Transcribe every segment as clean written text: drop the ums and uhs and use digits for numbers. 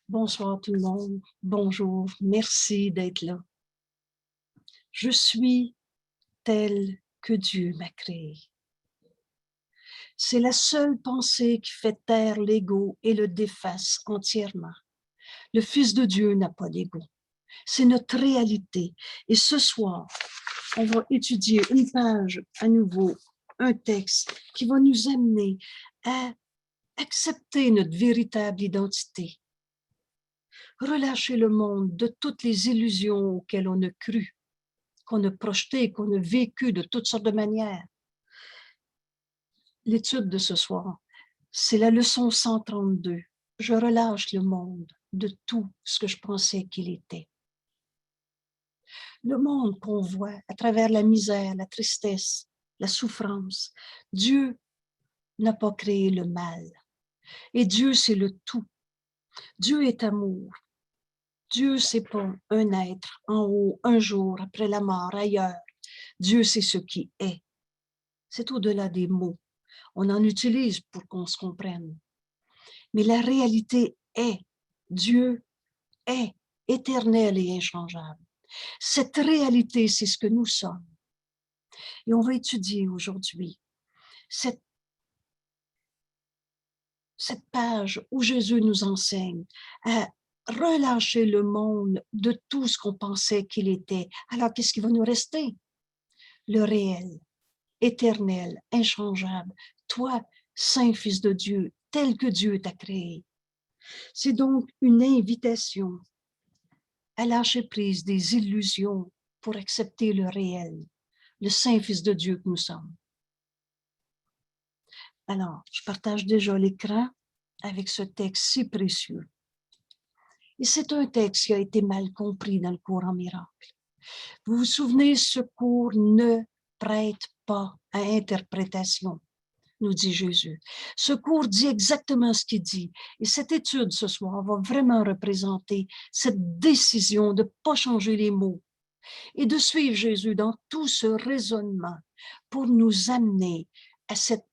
Bonsoir tout le monde, bonjour, merci d'être là. Je suis tel que Dieu m'a créé. C'est la seule pensée qui fait taire l'ego et le déface entièrement. Le Fils de Dieu n'a pas d'ego. C'est notre réalité. Et ce soir, on va étudier une page à nouveau, un texte qui va nous amener à accepter notre véritable identité. Relâcher le monde de toutes les illusions auxquelles on a cru, qu'on a projetées, qu'on a vécues de toutes sortes de manières. L'étude de ce soir, c'est la leçon 132. Je relâche le monde de tout ce que je pensais qu'il était. Le monde qu'on voit à travers la misère, la tristesse, la souffrance, Dieu n'a pas créé le mal. Et Dieu, c'est le tout. Dieu est amour. Dieu, c'est pas un être en haut, un jour, après la mort, ailleurs. Dieu, c'est ce qui est. C'est au-delà des mots. On en utilise pour qu'on se comprenne. Mais la réalité est, Dieu est éternel et inchangeable. Cette réalité, c'est ce que nous sommes. Et on va étudier aujourd'hui cette page où Jésus nous enseigne à relâcher le monde de tout ce qu'on pensait qu'il était. Alors, qu'est-ce qui va nous rester? Le réel, éternel, inchangeable. Toi, Saint Fils de Dieu, tel que Dieu t'a créé. C'est donc une invitation à lâcher prise des illusions pour accepter le réel, le Saint Fils de Dieu que nous sommes. Alors, je partage déjà l'écran avec ce texte si précieux. Et c'est un texte qui a été mal compris dans le cours en miracle. Vous vous souvenez, ce cours ne prête pas à interprétation, nous dit Jésus. Ce cours dit exactement ce qu'il dit. Et cette étude ce soir va vraiment représenter cette décision de ne pas changer les mots et de suivre Jésus dans tout ce raisonnement pour nous amener à cette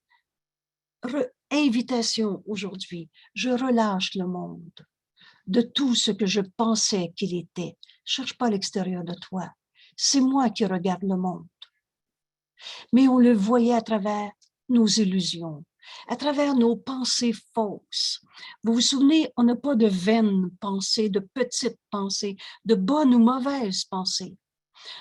invitation aujourd'hui. Je relâche le monde de tout ce que je pensais qu'il était. Cherche pas à l'extérieur de toi. C'est moi qui regarde le monde. Mais on le voyait à travers nos illusions, à travers nos pensées fausses. Vous vous souvenez, on n'a pas de vaines pensées, de petites pensées, de bonnes ou mauvaises pensées.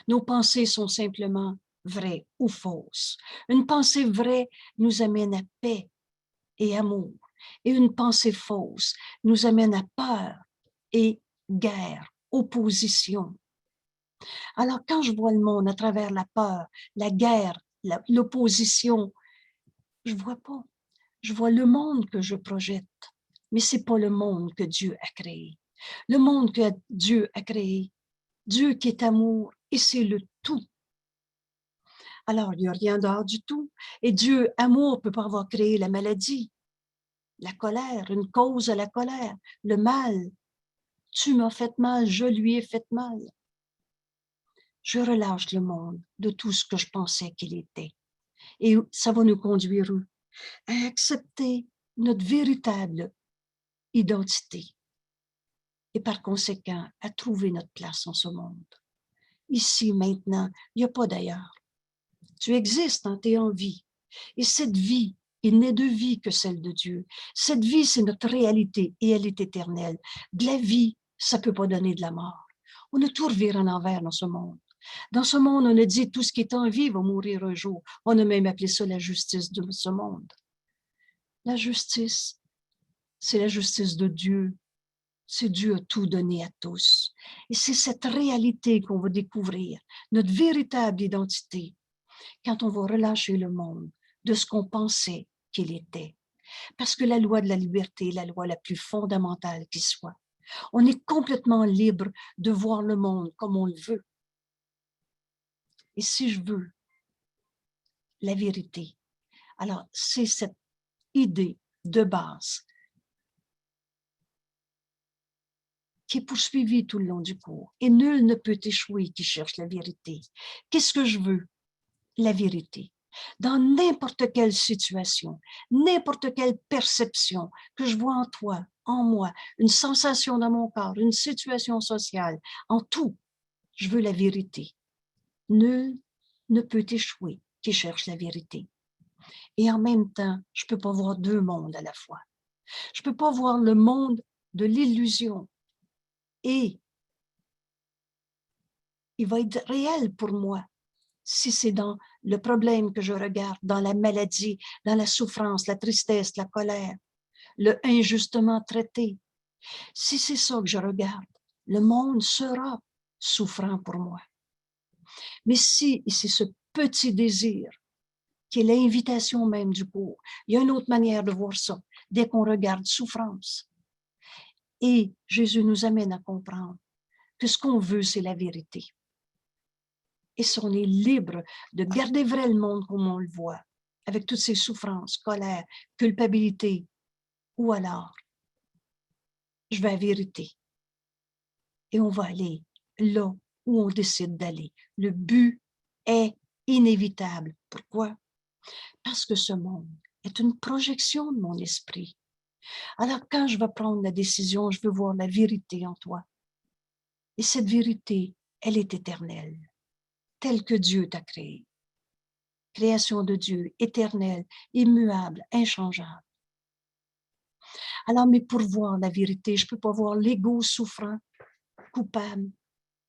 Nos pensées sont simplement vraies ou fausses. Une pensée vraie nous amène à paix et amour. Et une pensée fausse nous amène à peur et guerre, opposition. Alors, quand je vois le monde à travers la peur, la guerre, l'opposition, je vois pas. Je vois le monde que je projette, mais c'est pas le monde que Dieu a créé. Le monde que Dieu a créé, Dieu qui est amour, et c'est le tout. Alors, il n'y a rien dehors du tout. Et Dieu, amour, ne peut pas avoir créé la maladie, la colère, une cause à la colère, le mal. Tu m'as fait mal, je lui ai fait mal. Je relâche le monde de tout ce que je pensais qu'il était. Et ça va nous conduire à accepter notre véritable identité. Et par conséquent, à trouver notre place en ce monde. Ici, maintenant, il n'y a pas d'ailleurs. Tu existes, tu es en vie. Et cette vie est née de vie que celle de Dieu. Cette vie, c'est notre réalité et elle est éternelle. De la vie, ça ne peut pas donner de la mort. On a tout reviré en envers dans ce monde. Dans ce monde, on a dit tout ce qui est en vie va mourir un jour. On a même appelé ça la justice de ce monde. La justice, c'est la justice de Dieu. C'est Dieu a tout donné à tous. Et c'est cette réalité qu'on va découvrir, notre véritable identité, quand on va relâcher le monde de ce qu'on pensait qu'il était. Parce que la loi de la liberté est la loi la plus fondamentale qui soit. On est complètement libre de voir le monde comme on le veut. Et si je veux la vérité, alors c'est cette idée de base qui est poursuivie tout le long du cours. Et nul ne peut échouer qui cherche la vérité. Qu'est-ce que je veux? La vérité. Dans n'importe quelle situation, n'importe quelle perception que je vois en toi, en moi, une sensation dans mon corps, une situation sociale, en tout, je veux la vérité. Nul ne peut échouer qui cherche la vérité. Et en même temps, je ne peux pas voir deux mondes à la fois. Je ne peux pas voir le monde de l'illusion et il va être réel pour moi si c'est dans le problème que je regarde, dans la maladie, dans la souffrance, la tristesse, la colère, le injustement traité. Si c'est ça que je regarde, le monde sera souffrant pour moi. Mais si c'est ce petit désir qui est l'invitation même du cours, il y a une autre manière de voir ça, dès qu'on regarde souffrance. Et Jésus nous amène à comprendre que ce qu'on veut, c'est la vérité. Et si on est libre de garder vrai le monde comme on le voit, avec toutes ses souffrances, colère, culpabilité, ou alors, je vais à la vérité. Et on va aller là où on décide d'aller. Le but est inévitable. Pourquoi? Parce que ce monde est une projection de mon esprit. Alors, quand je vais prendre la décision, je veux voir la vérité en toi. Et cette vérité, elle est éternelle, telle que Dieu t'a créée. Création de Dieu, éternelle, immuable, inchangeable. Alors, mais pour voir la vérité, je ne peux pas voir l'ego souffrant, coupable,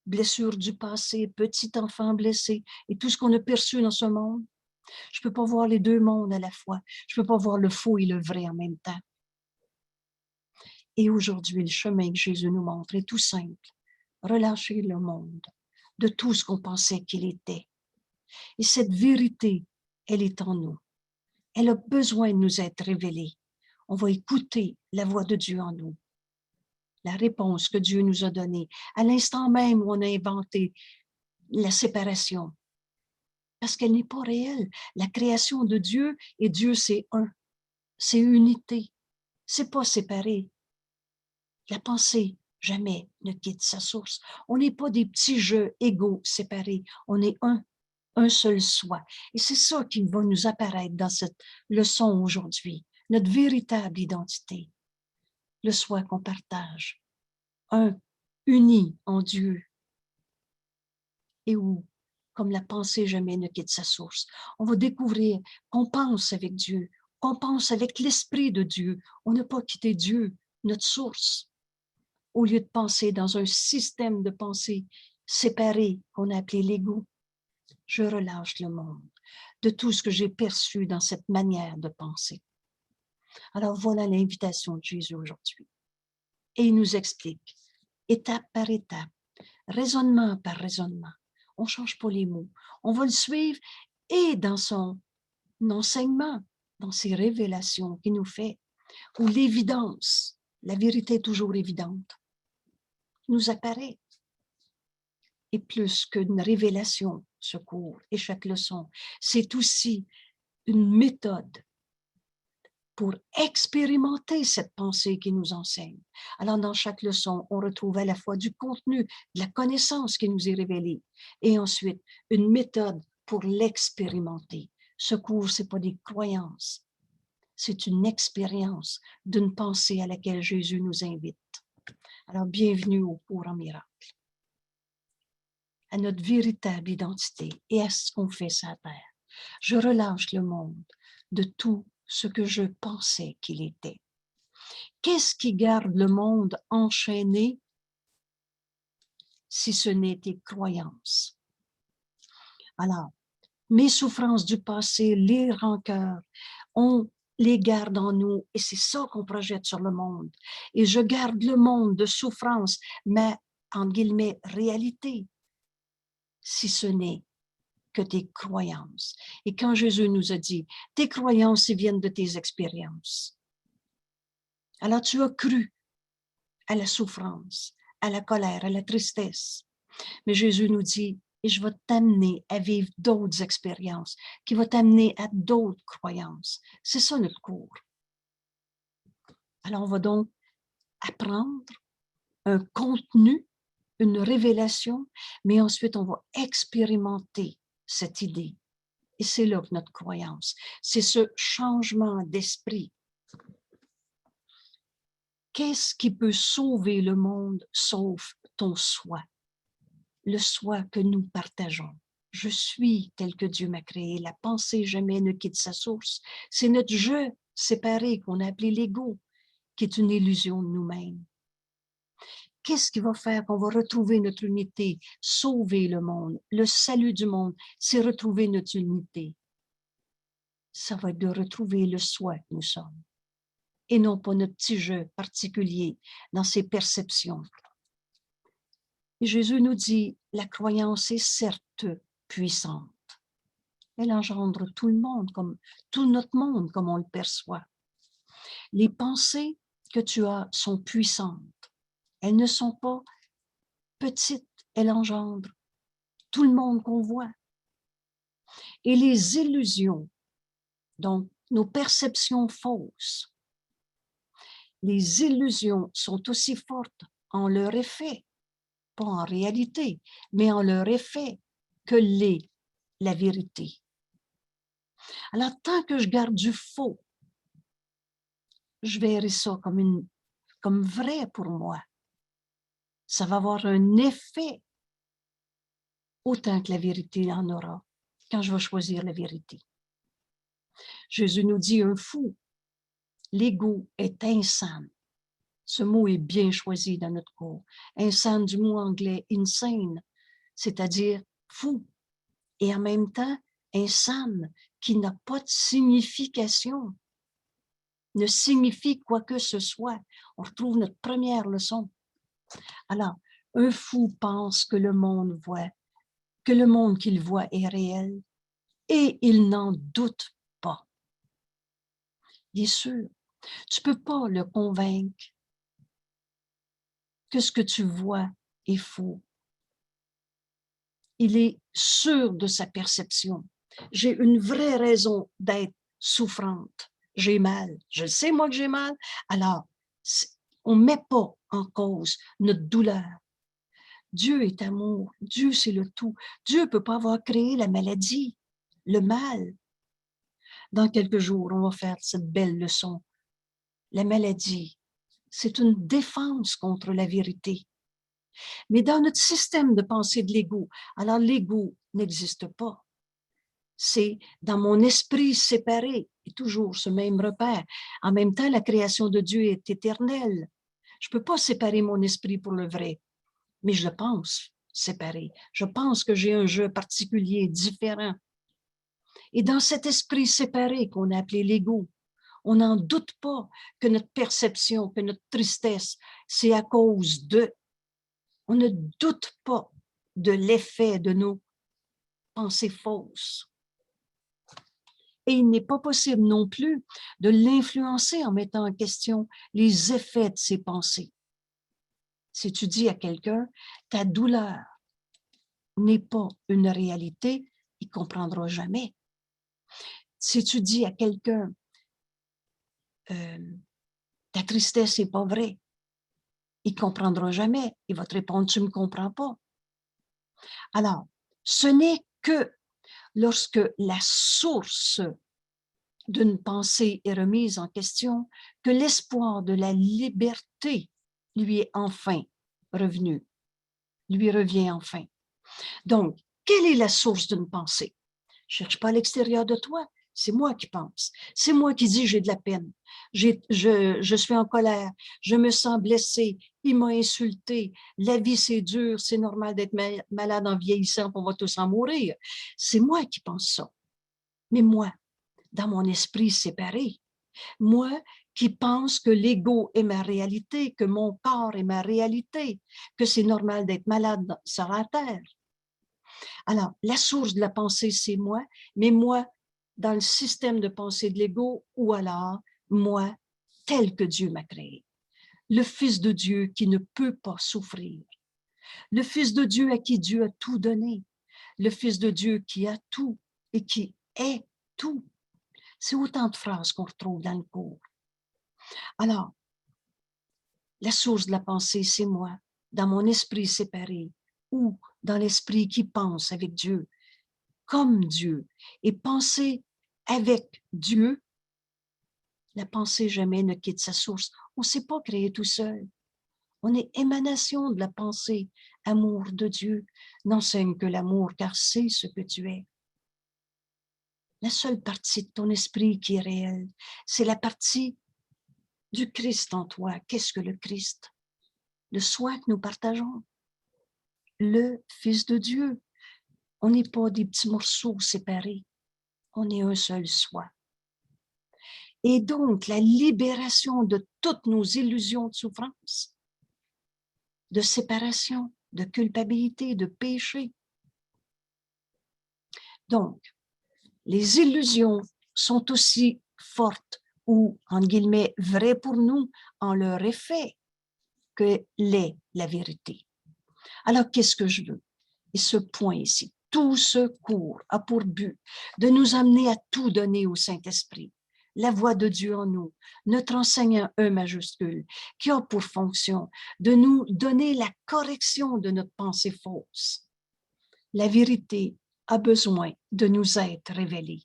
blessure du passé, petit enfant blessé et tout ce qu'on a perçu dans ce monde. Je ne peux pas voir les deux mondes à la fois. Je ne peux pas voir le faux et le vrai en même temps. Et aujourd'hui, le chemin que Jésus nous montre est tout simple. Relâcher le monde de tout ce qu'on pensait qu'il était. Et cette vérité, elle est en nous. Elle a besoin de nous être révélée. On va écouter la voix de Dieu en nous. La réponse que Dieu nous a donnée à l'instant même où on a inventé la séparation. Parce qu'elle n'est pas réelle. La création de Dieu et Dieu, c'est un. C'est unité. C'est pas séparé. La pensée, jamais ne quitte sa source. On n'est pas des petits jeux égaux séparés. On est un seul soi. Et c'est ça qui va nous apparaître dans cette leçon aujourd'hui. Notre véritable identité. Le soi qu'on partage. Un, uni en Dieu. Et où, comme la pensée jamais ne quitte sa source, on va découvrir qu'on pense avec Dieu, qu'on pense avec l'Esprit de Dieu. On n'a pas quitté Dieu, notre source. Au lieu de penser dans un système de pensée séparé qu'on a appelé l'ego, je relâche le monde de tout ce que j'ai perçu dans cette manière de penser. Alors voilà l'invitation de Jésus aujourd'hui. Et il nous explique, étape par étape, raisonnement par raisonnement. On ne change pas les mots. On va le suivre et dans son enseignement, dans ses révélations qu'il nous fait, où l'évidence, la vérité est toujours évidente, nous apparaît. Et plus qu'une révélation, ce cours et chaque leçon, c'est aussi une méthode pour expérimenter cette pensée qui nous enseigne. Alors, dans chaque leçon, on retrouve à la fois du contenu, de la connaissance qui nous est révélée, et ensuite une méthode pour l'expérimenter. Ce cours, ce n'est pas des croyances, c'est une expérience d'une pensée à laquelle Jésus nous invite. Alors, bienvenue au cours en miracle, à notre véritable identité et à ce qu'on fait sur la terre. Je relâche le monde de tout ce que je pensais qu'il était. Qu'est-ce qui garde le monde enchaîné si ce n'est tes croyances? Alors, mes souffrances du passé, les rancœurs, on les garde en nous et c'est ça qu'on projette sur le monde. Et je garde le monde de souffrance, mais en guillemets, réalité, si ce n'est que tes croyances. Et quand Jésus nous a dit, tes croyances, ils viennent de tes expériences. Alors tu as cru à la souffrance, à la colère, à la tristesse. Mais Jésus nous dit, et je vais t'amener à vivre d'autres expériences, qui vont t'amener à d'autres croyances. C'est ça notre cours. Alors on va donc apprendre un contenu, une révélation, mais ensuite on va expérimenter cette idée. Et c'est là que notre croyance, c'est ce changement d'esprit Qu'est-ce qui peut sauver le monde sauf ton soi, le soi que nous partageons? Je suis tel que Dieu m'a créé. La pensée jamais ne quitte sa source. C'est notre je séparé qu'on a appelé l'ego, qui est une illusion de nous-mêmes. Qu'est-ce qui va faire qu'on va retrouver notre unité, sauver le monde? Le salut du monde, c'est retrouver notre unité. Ça va être de retrouver le soi que nous sommes, et non pas notre petit jeu particulier dans ses perceptions. Et Jésus nous dit, la croyance est certes puissante. Elle engendre tout le monde, comme tout notre monde, comme on le perçoit. Les pensées que tu as sont puissantes. Elles ne sont pas petites, elles engendrent tout le monde qu'on voit. Et les illusions, donc nos perceptions fausses, les illusions sont aussi fortes en leur effet, pas en réalité, mais en leur effet que l'est la vérité. Alors, tant que je garde du faux, je verrai ça comme vrai pour moi. Ça va avoir un effet autant que la vérité en aura quand je vais choisir la vérité. Jésus nous dit un fou, l'ego est insane. Ce mot est bien choisi dans notre cours. Insane du mot anglais insane, c'est-à-dire fou. Et en même temps, insane, qui n'a pas de signification, ne signifie quoi que ce soit. On retrouve notre première leçon. Alors, un fou pense que le monde qu'il voit est réel, et il n'en doute pas. Il est sûr, tu ne peux pas le convaincre que ce que tu vois est faux. Il est sûr de sa perception. J'ai une vraie raison d'être souffrante. J'ai mal. Je sais, moi, que j'ai mal. Alors, on ne met pas en cause notre douleur. Dieu est amour. Dieu, c'est le tout. Dieu ne peut pas avoir créé la maladie, le mal. Dans quelques jours, on va faire cette belle leçon. La maladie, c'est une défense contre la vérité. Mais dans notre système de pensée de l'ego, alors l'ego n'existe pas. C'est dans mon esprit séparé, et toujours ce même repère. En même temps, la création de Dieu est éternelle. Je ne peux pas séparer mon esprit pour le vrai, mais je le pense séparé. Je pense que j'ai un jeu particulier, différent. Et dans cet esprit séparé qu'on a appelé l'ego, on n'en doute pas que notre perception, que notre tristesse, c'est à cause de. On ne doute pas de l'effet de nos pensées fausses. Et il n'est pas possible non plus de l'influencer en mettant en question les effets de ses pensées. Si tu dis à quelqu'un, ta douleur n'est pas une réalité, il ne comprendra jamais. Si tu dis à quelqu'un, ta tristesse n'est pas vraie, il ne comprendra jamais. Il va te répondre, tu ne me comprends pas. Alors, ce n'est que lorsque la source d'une pensée est remise en question que l'espoir de la liberté lui est enfin revenu, lui revient enfin. Donc, quelle est la source d'une pensée? Cherche pas à l'extérieur de toi, c'est moi qui pense. C'est moi qui dis j'ai de la peine, je suis en colère, je me sens blessée, il m'a insulté, la vie c'est dur, c'est normal d'être malade en vieillissant, on va tous en mourir. C'est moi qui pense ça. Mais moi, dans mon esprit séparé, moi qui pense que l'ego est ma réalité, que mon corps est ma réalité, que c'est normal d'être malade sur la terre. Alors, la source de la pensée, c'est moi, mais moi, dans le système de pensée de l'ego, ou alors, moi, tel que Dieu m'a créé. Le Fils de Dieu qui ne peut pas souffrir. Le Fils de Dieu à qui Dieu a tout donné. Le Fils de Dieu qui a tout et qui est tout. C'est autant de phrases qu'on retrouve dans le cours. Alors, la source de la pensée, c'est moi, dans mon esprit séparé, ou dans l'esprit qui pense avec Dieu, comme Dieu. Et penser avec Dieu, La pensée jamais ne quitte sa source. On ne s'est pas créé tout seul. On est émanation de la pensée. Amour de Dieu, n'enseigne que l'amour, car c'est ce que tu es. La seule partie de ton esprit qui est réelle, c'est la partie du Christ en toi. Qu'est-ce que le Christ? Le soi que nous partageons. Le Fils de Dieu. On n'est pas des petits morceaux séparés. On est un seul soi. Et donc, la libération de toutes nos illusions de souffrance, de séparation, de culpabilité, de péché. Donc, les illusions sont aussi fortes ou, en guillemets, vraies pour nous en leur effet que l'est la vérité. Alors, qu'est-ce que je veux? Et ce point ici, tout ce cours a pour but de nous amener à tout donner au Saint-Esprit, la voix de Dieu en nous, notre enseignant E majuscule, qui a pour fonction de nous donner la correction de notre pensée fausse. La vérité a besoin de nous être révélée.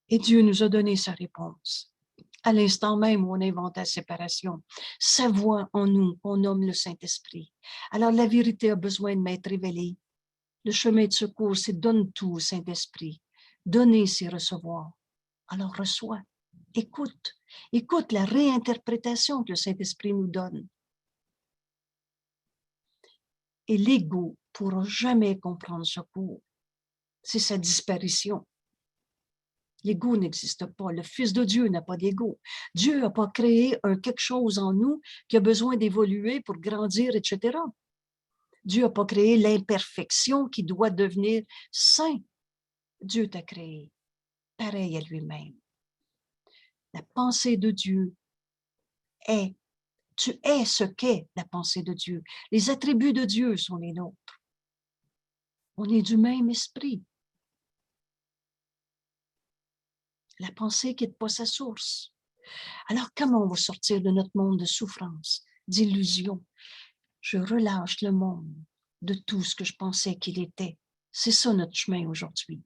Et Dieu nous a donné sa réponse. À l'instant même où on invente la séparation, sa voix en nous, qu'on nomme le Saint-Esprit. Alors la vérité a besoin de m'être révélée. Le chemin de secours, c'est donne tout au Saint-Esprit. Donner, c'est recevoir. Alors reçois. Écoute. Écoute la réinterprétation que le Saint-Esprit nous donne. Et l'ego ne pourra jamais comprendre ce cours. C'est sa disparition. L'ego n'existe pas. Le Fils de Dieu n'a pas d'ego. Dieu n'a pas créé quelque chose en nous qui a besoin d'évoluer pour grandir, etc. Dieu n'a pas créé l'imperfection qui doit devenir saint. Dieu t'a créé pareil à lui-même. La pensée de Dieu est, tu es ce qu'est la pensée de Dieu. Les attributs de Dieu sont les nôtres. On est du même esprit. La pensée ne quitte pas sa source. Alors, comment on va sortir de notre monde de souffrance, d'illusion? Je relâche le monde de tout ce que je pensais qu'il était. C'est ça notre chemin aujourd'hui.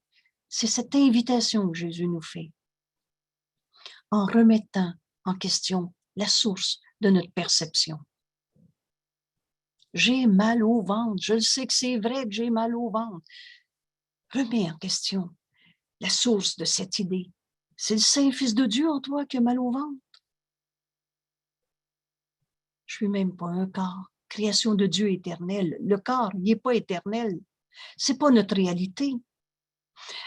C'est cette invitation que Jésus nous fait. En remettant en question la source de notre perception. J'ai mal au ventre. Je sais que c'est vrai que j'ai mal au ventre. Remets en question la source de cette idée. C'est le Saint-Fils de Dieu en toi qui a mal au ventre. Je suis même pas un corps. Création de Dieu éternel. Le corps, il n'est pas éternel. C'est pas notre réalité.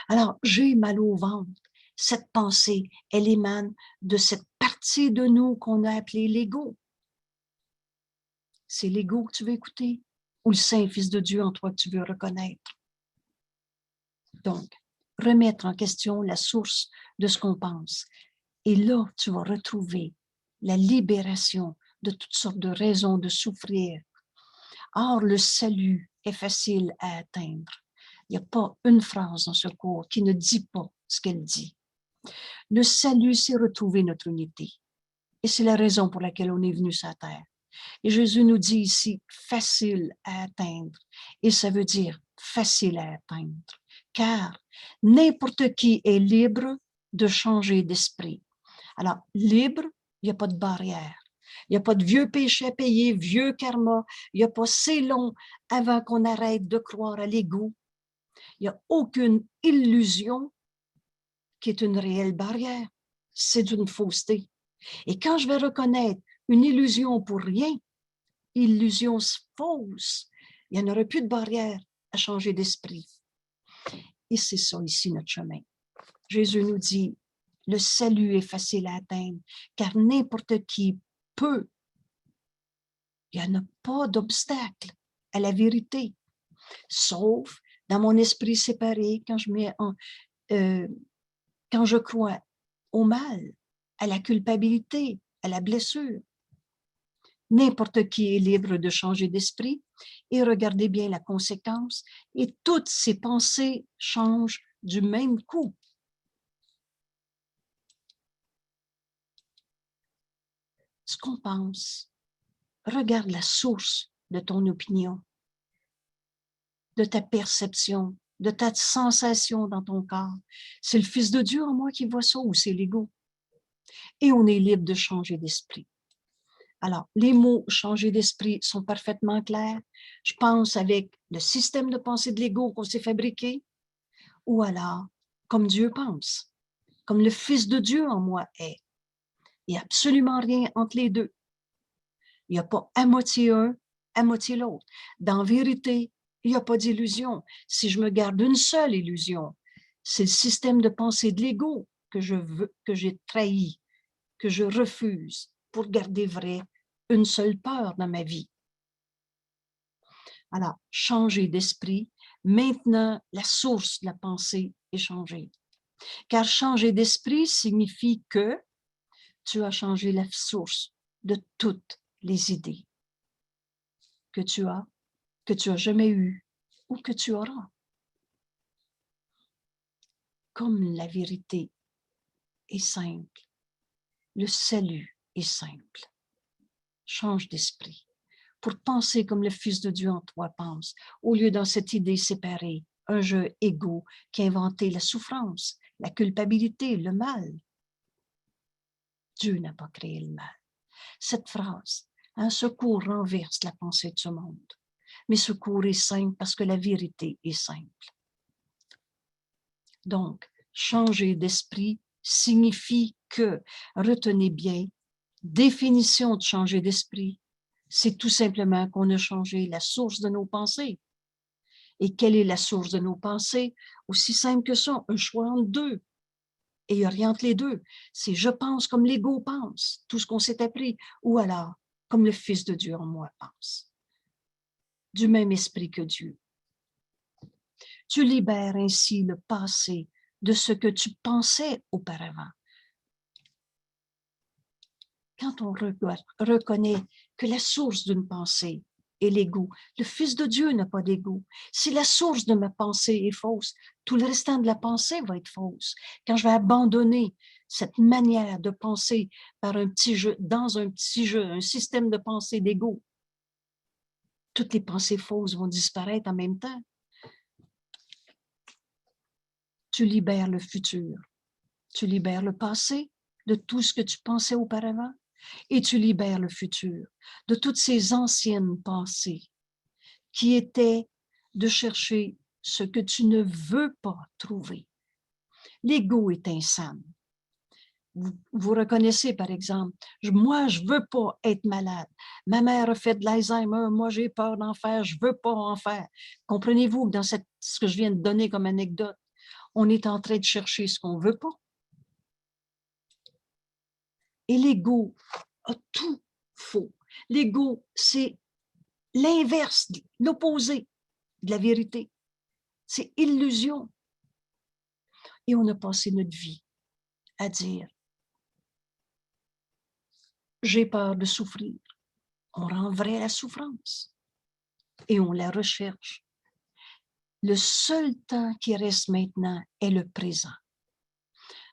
Alors, j'ai mal au ventre. Cette pensée, elle émane de cette partie de nous qu'on a appelée l'ego. C'est l'ego que tu veux écouter ou le Saint-Fils de Dieu en toi que tu veux reconnaître. Donc, remettre en question la source de ce qu'on pense. Et là, tu vas retrouver la libération de toutes sortes de raisons de souffrir. Or, le salut est facile à atteindre. Il n'y a pas une phrase dans ce cours qui ne dit pas ce qu'elle dit. Le salut, c'est retrouver notre unité. Et c'est la raison pour laquelle on est venu sur la terre. Et Jésus nous dit ici, facile à atteindre. Et ça veut dire facile à atteindre. Car n'importe qui est libre de changer d'esprit. Alors, libre, il n'y a pas de barrière. Il n'y a pas de vieux péché à payer, vieux karma. Il n'y a pas c'est long avant qu'on arrête de croire à l'ego. Il n'y a aucune illusion qui est une réelle barrière. C'est d'une fausseté. Et quand je vais reconnaître une illusion pour rien, illusion fausse, il n'y en aurait plus de barrière à changer d'esprit. Et c'est ça ici notre chemin. Jésus nous dit, le salut est facile à atteindre, car n'importe qui peut. Il n'y en a pas d'obstacle à la vérité, sauf dans mon esprit séparé, quand je crois au mal, à la culpabilité, à la blessure. N'importe qui est libre de changer d'esprit et regardez bien la conséquence, et toutes ces pensées changent du même coup. Ce qu'on pense, regarde la source de ton opinion, de ta perception, de ta sensation dans ton corps. C'est le Fils de Dieu en moi qui voit ça ou c'est l'ego? et on est libre de changer d'esprit. Alors, les mots changer d'esprit sont parfaitement clairs. Je pense avec le système de pensée de l'ego qu'on s'est fabriqué, ou alors comme Dieu pense, comme le Fils de Dieu en moi est. Il n'y a absolument rien entre les deux. Il n'y a pas à moitié un, à moitié l'autre. Dans vérité, il n'y a pas d'illusion. Si je me garde une seule illusion, c'est le système de pensée de l'ego que j'ai trahi, que je refuse pour garder vrai une seule peur dans ma vie. Alors, changer d'esprit, maintenant la source de la pensée est changée. Car changer d'esprit signifie que tu as changé la source de toutes les idées que tu as jamais eues ou que tu auras. Comme la vérité est simple, le salut est simple. Change d'esprit pour penser comme le Fils de Dieu en toi pense, au lieu dans cette idée séparée, un jeu égo qui a inventé la souffrance, la culpabilité, le mal. Dieu n'a pas créé le mal. Cette phrase, un secours renverse la pensée de ce monde. Mais secours est simple parce que la vérité est simple. Donc, changer d'esprit signifie que, retenez bien, définition de changer d'esprit, c'est tout simplement qu'on a changé la source de nos pensées. Et quelle est la source de nos pensées? Aussi simple que ça, un choix entre deux. Et il n'y a rien entre les deux. C'est je pense comme l'ego pense, tout ce qu'on s'est appris, ou alors comme le Fils de Dieu en moi pense. Du même esprit que Dieu. Tu libères ainsi le passé de ce que tu pensais auparavant. Quand on reconnaît que la source d'une pensée est l'ego, le Fils de Dieu n'a pas d'ego. Si la source de ma pensée est fausse, tout le restant de la pensée va être fausse. Quand je vais abandonner cette manière de penser par un petit jeu, dans un petit jeu, un système de pensée d'ego, toutes les pensées fausses vont disparaître en même temps. Tu libères le futur. Tu libères le passé de tout ce que tu pensais auparavant et tu libères le futur de toutes ces anciennes pensées qui étaient de chercher ce que tu ne veux pas trouver. L'ego est insane. Vous reconnaissez, par exemple, moi, je ne veux pas être malade. Ma mère a fait de l'Alzheimer, moi, j'ai peur d'en faire, je ne veux pas en faire. Comprenez-vous que dans ce que je viens de donner comme anecdote, on est en train de chercher ce qu'on ne veut pas. Et l'ego a tout faux. L'ego, c'est l'inverse, l'opposé de la vérité. C'est illusion. Et on a passé notre vie à dire « j'ai peur de souffrir ». On rend vrai la souffrance et on la recherche. Le seul temps qui reste maintenant est le présent.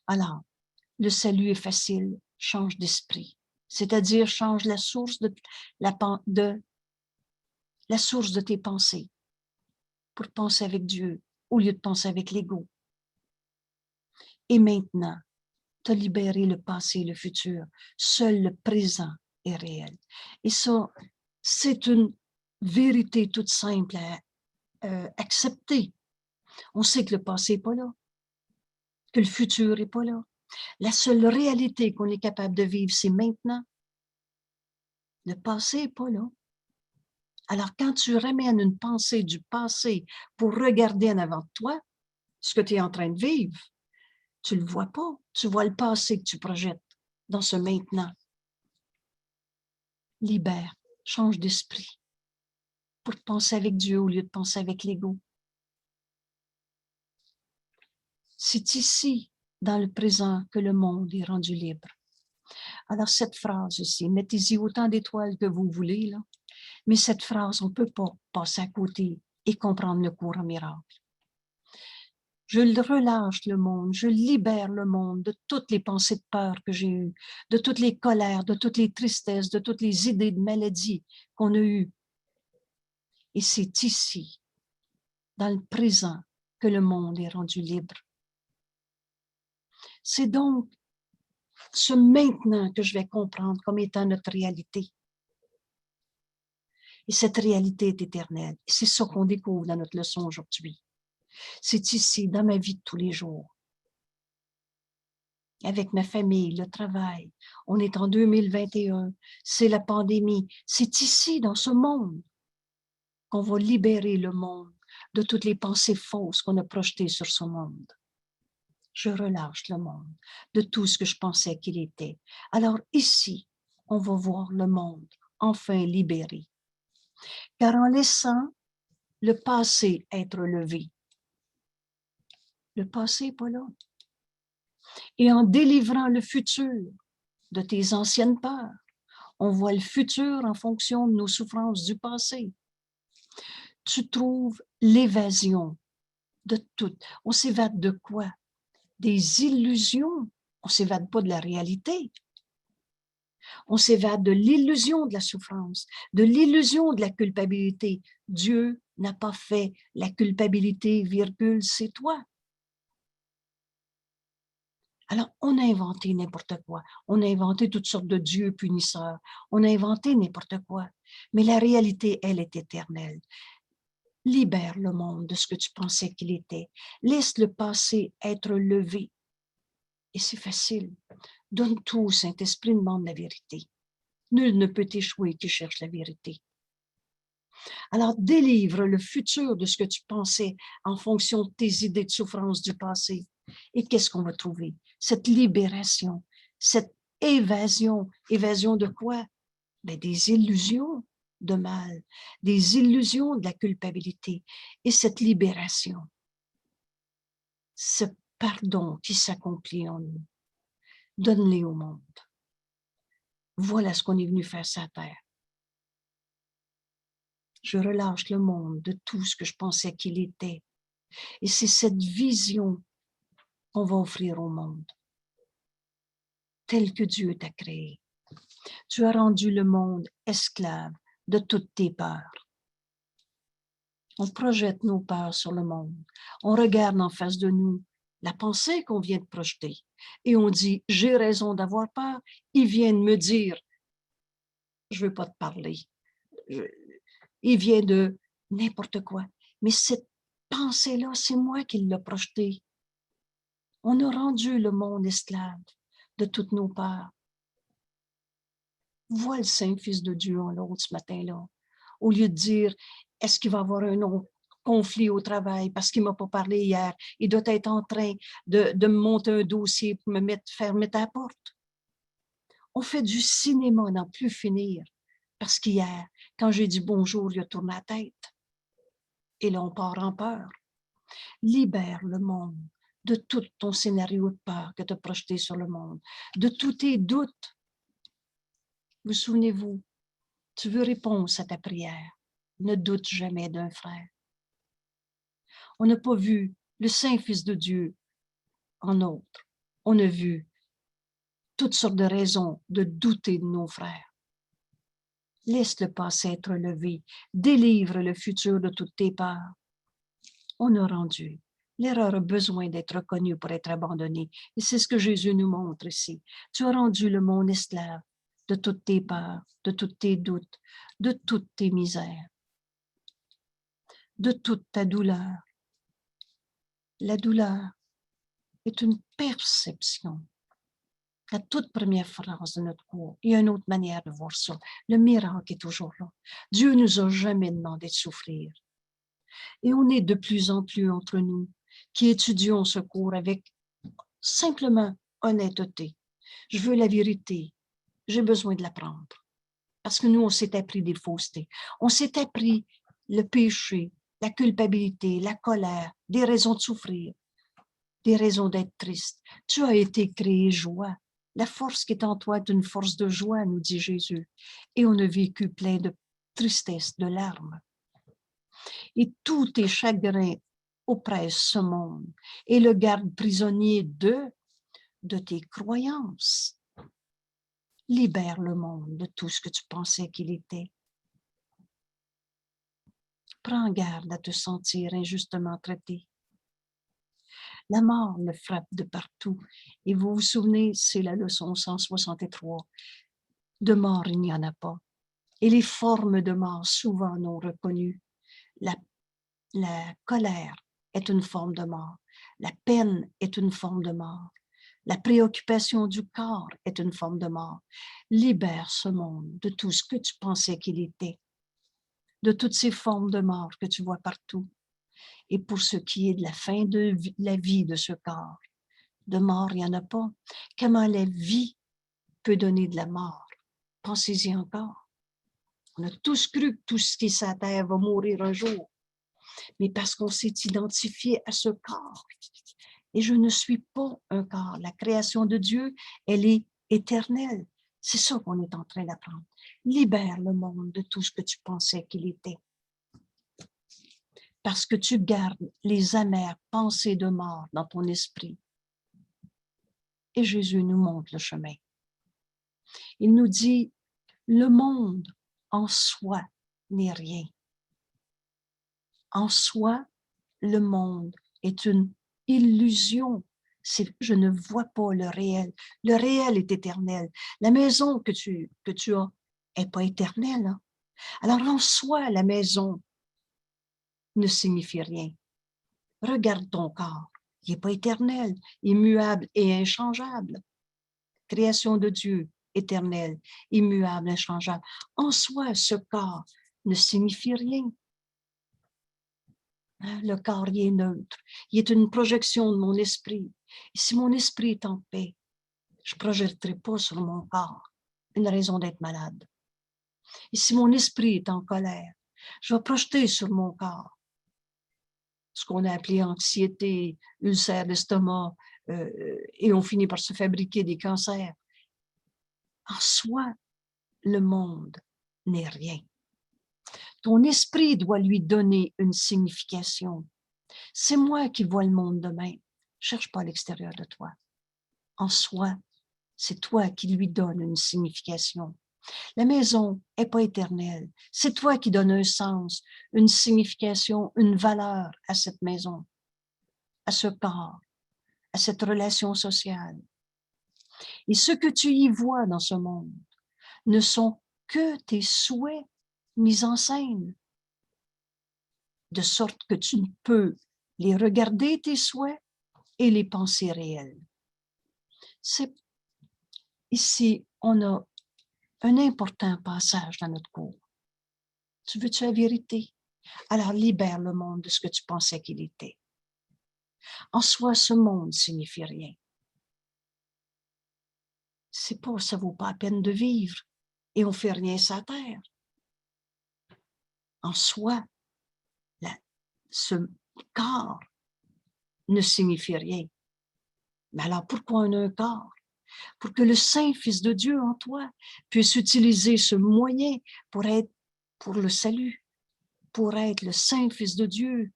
Alors, le salut est facile, change d'esprit, c'est-à-dire change la source de tes pensées pour penser avec Dieu au lieu de penser avec l'ego. Et maintenant, tu as libéré le passé et le futur. Seul le présent est réel. Et ça, c'est une vérité toute simple à accepter. On sait que le passé n'est pas là, que le futur n'est pas là. La seule réalité qu'on est capable de vivre, c'est maintenant. Le passé n'est pas là. Alors, quand tu ramènes une pensée du passé pour regarder en avant de toi, ce que tu es en train de vivre, tu ne le vois pas. Tu vois le passé que tu projettes dans ce maintenant. Libère, change d'esprit pour penser avec Dieu au lieu de penser avec l'ego. C'est ici, dans le présent, que le monde est rendu libre. Alors, cette phrase ici, mettez-y autant d'étoiles que vous voulez, là, mais cette phrase, on ne peut pas passer à côté et comprendre le cours en miracle. Je relâche le monde, je libère le monde de toutes les pensées de peur que j'ai eues, de toutes les colères, de toutes les tristesses, de toutes les idées de maladie qu'on a eues. Et c'est ici, dans le présent, que le monde est rendu libre. C'est donc Ce maintenant que je vais comprendre comme étant notre réalité. Et cette réalité est éternelle. C'est ça qu'on découvre dans notre leçon aujourd'hui. C'est ici, dans ma vie de tous les jours. Avec ma famille, le travail. On est en 2021. C'est la pandémie. C'est ici, dans ce monde, qu'on va libérer le monde de toutes les pensées fausses qu'on a projetées sur ce monde. Je relâche le monde de tout ce que je pensais qu'il était. Alors ici, on va voir le monde enfin libéré. Car en laissant le passé être levé, le passé n'est pas là. Et en délivrant le futur de tes anciennes peurs, on voit le futur en fonction de nos souffrances du passé. Tu trouves l'évasion de tout. On s'évade de quoi? Des illusions. On ne s'évade pas de la réalité. On s'évade de l'illusion de la souffrance, de l'illusion de la culpabilité. Dieu n'a pas fait la culpabilité, virgule, c'est toi. Alors, on a inventé n'importe quoi. On a inventé toutes sortes de dieux punisseurs. On a inventé n'importe quoi. Mais la réalité, elle est éternelle. Libère le monde de ce que tu pensais qu'il était. Laisse le passé être levé. Et c'est facile. Donne tout au Saint-Esprit, demande la vérité. Nul ne peut échouer qui cherche la vérité. Alors, délivre le futur de ce que tu pensais en fonction de tes idées de souffrance du passé. Et qu'est-ce qu'on va trouver? Cette libération, cette évasion. Évasion de quoi? Bien, des illusions de mal, des illusions de la culpabilité. Et cette libération, ce pardon qui s'accomplit en nous, donne-les au monde. Voilà ce qu'on est venu faire sur la terre. Je relâche le monde de tout ce que je pensais qu'il était. Et c'est cette vision qu'on va offrir au monde, tel que Dieu t'a créé. Tu as rendu le monde esclave de toutes tes peurs. On projette nos peurs sur le monde. On regarde en face de nous la pensée qu'on vient de projeter. Et on dit, j'ai raison d'avoir peur. Ils viennent me dire, je ne veux pas te parler. Il vient de n'importe quoi. Mais cette pensée-là, c'est moi qui l'ai projetée. On a rendu le monde esclave de toutes nos peurs. Vois le Saint-Fils de Dieu en l'autre ce matin-là. Au lieu de dire, est-ce qu'il va y avoir un conflit au travail parce qu'il ne m'a pas parlé hier. Il doit être en train de me monter un dossier pour faire mettre à la porte. On fait du cinéma n'en plus finir. Parce qu'hier, quand j'ai dit bonjour, il a tourné la tête. Et là, on part en peur. Libère le monde de tout ton scénario de peur que tu as projeté sur le monde, de tous tes doutes. Vous souvenez-vous, tu veux réponse à ta prière. Ne doute jamais d'un frère. On n'a pas vu le Saint-Fils de Dieu en autre. On a vu toutes sortes de raisons de douter de nos frères. Laisse le passé être levé. Délivre le futur de toutes tes peurs. On a rendu. L'erreur a besoin d'être reconnue pour être abandonnée. Et c'est ce que Jésus nous montre ici. Tu as rendu le monde esclave de toutes tes peurs, de tous tes doutes, de toutes tes misères, de toute ta douleur. La douleur est une perception. La toute première phrase de notre cours. Il y a une autre manière de voir ça. Le miracle est toujours là. Dieu ne nous a jamais demandé de souffrir. Et on est de plus en plus entre nous qui étudions ce cours avec simplement honnêteté. Je veux la vérité. J'ai besoin de l'apprendre. Parce que nous, on s'est appris des faussetés. On s'est appris le péché, la culpabilité, la colère, des raisons de souffrir, des raisons d'être triste. Tu as été créé joie. La force qui est en toi est une force de joie, nous dit Jésus. Et on a vécu plein de tristesse, de larmes. Et tous tes chagrins oppressent ce monde et le gardent prisonnier de tes croyances. Libère le monde de tout ce que tu pensais qu'il était. Prends garde à te sentir injustement traité. La mort le frappe de partout. Et vous vous souvenez, c'est la leçon 163. De mort, il n'y en a pas. Et les formes de mort, souvent non reconnues. La colère est une forme de mort. La peine est une forme de mort. La préoccupation du corps est une forme de mort. Libère ce monde de tout ce que tu pensais qu'il était, de toutes ces formes de mort que tu vois partout. Et pour ce qui est de la fin de la vie de ce corps, de mort, il n'y en a pas. Comment la vie peut donner de la mort? Pensez-y encore. On a tous cru que tout ce qui est sur la terre va mourir un jour, mais parce qu'on s'est identifié à ce corps. Et je ne suis pas un corps. La création de Dieu, elle est éternelle. C'est ça qu'on est en train d'apprendre. Libère le monde de tout ce que tu pensais qu'il était. Parce que tu gardes les amères pensées de mort dans ton esprit. Et Jésus nous montre le chemin. Il nous dit, le monde en soi n'est rien. En soi, le monde est une illusion. Je ne vois pas le réel. Le réel est éternel. La maison que tu as n'est pas éternelle. Hein? Alors en soi, la maison ne signifie rien. Regarde ton corps. Il n'est pas éternel, immuable et inchangeable. Création de Dieu, éternelle, immuable, inchangeable. En soi, ce corps ne signifie rien. Le corps, il est neutre. Il est une projection de mon esprit. Et si mon esprit est en paix, je ne projetterai pas sur mon corps une raison d'être malade. Et si mon esprit est en colère, je vais projeter sur mon corps ce qu'on a appelé anxiété, ulcère d'estomac, et on finit par se fabriquer des cancers. En soi, le monde n'est rien. Ton esprit doit lui donner une signification. C'est moi qui vois le monde demain. Cherche pas à l'extérieur de toi. En soi, c'est toi qui lui donnes une signification. La maison n'est pas éternelle. C'est toi qui donnes un sens, une signification, une valeur à cette maison, à ce corps, à cette relation sociale. Et ce que tu y vois dans ce monde ne sont que tes souhaits mis en scène, de sorte que tu ne peux les regarder, tes souhaits, et les pensées réelles. Ici, on a un important passage dans notre cours. Tu veux-tu la vérité? Alors libère le monde de ce que tu pensais qu'il était. En soi, ce monde ne signifie rien. Ça ne vaut pas la peine de vivre et on ne fait rien sur la terre. En soi, ce corps ne signifie rien. Mais alors, pourquoi on a un corps? Pour que le Saint-Fils de Dieu en toi puisse utiliser ce moyen pour le salut, pour être le Saint-Fils de Dieu.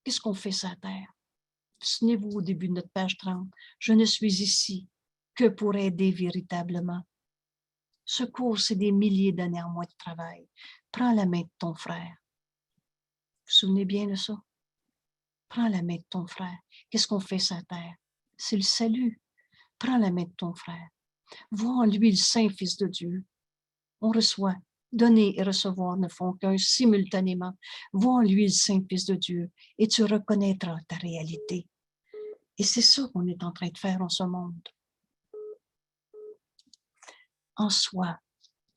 Qu'est-ce qu'on fait sur la terre? Souvenez-vous au début de notre page 30, je ne suis ici que pour aider véritablement. Ce cours, c'est des milliers d'années en moi de travail. Prends la main de ton frère. Vous vous souvenez bien de ça? Prends la main de ton frère. Qu'est-ce qu'on fait sur la terre? C'est le salut. Prends la main de ton frère. Vois en lui le Saint-Fils de Dieu. On reçoit. Donner et recevoir ne font qu'un simultanément. Vois en lui le Saint-Fils de Dieu et tu reconnaîtras ta réalité. Et c'est ça qu'on est en train de faire en ce monde. En soi,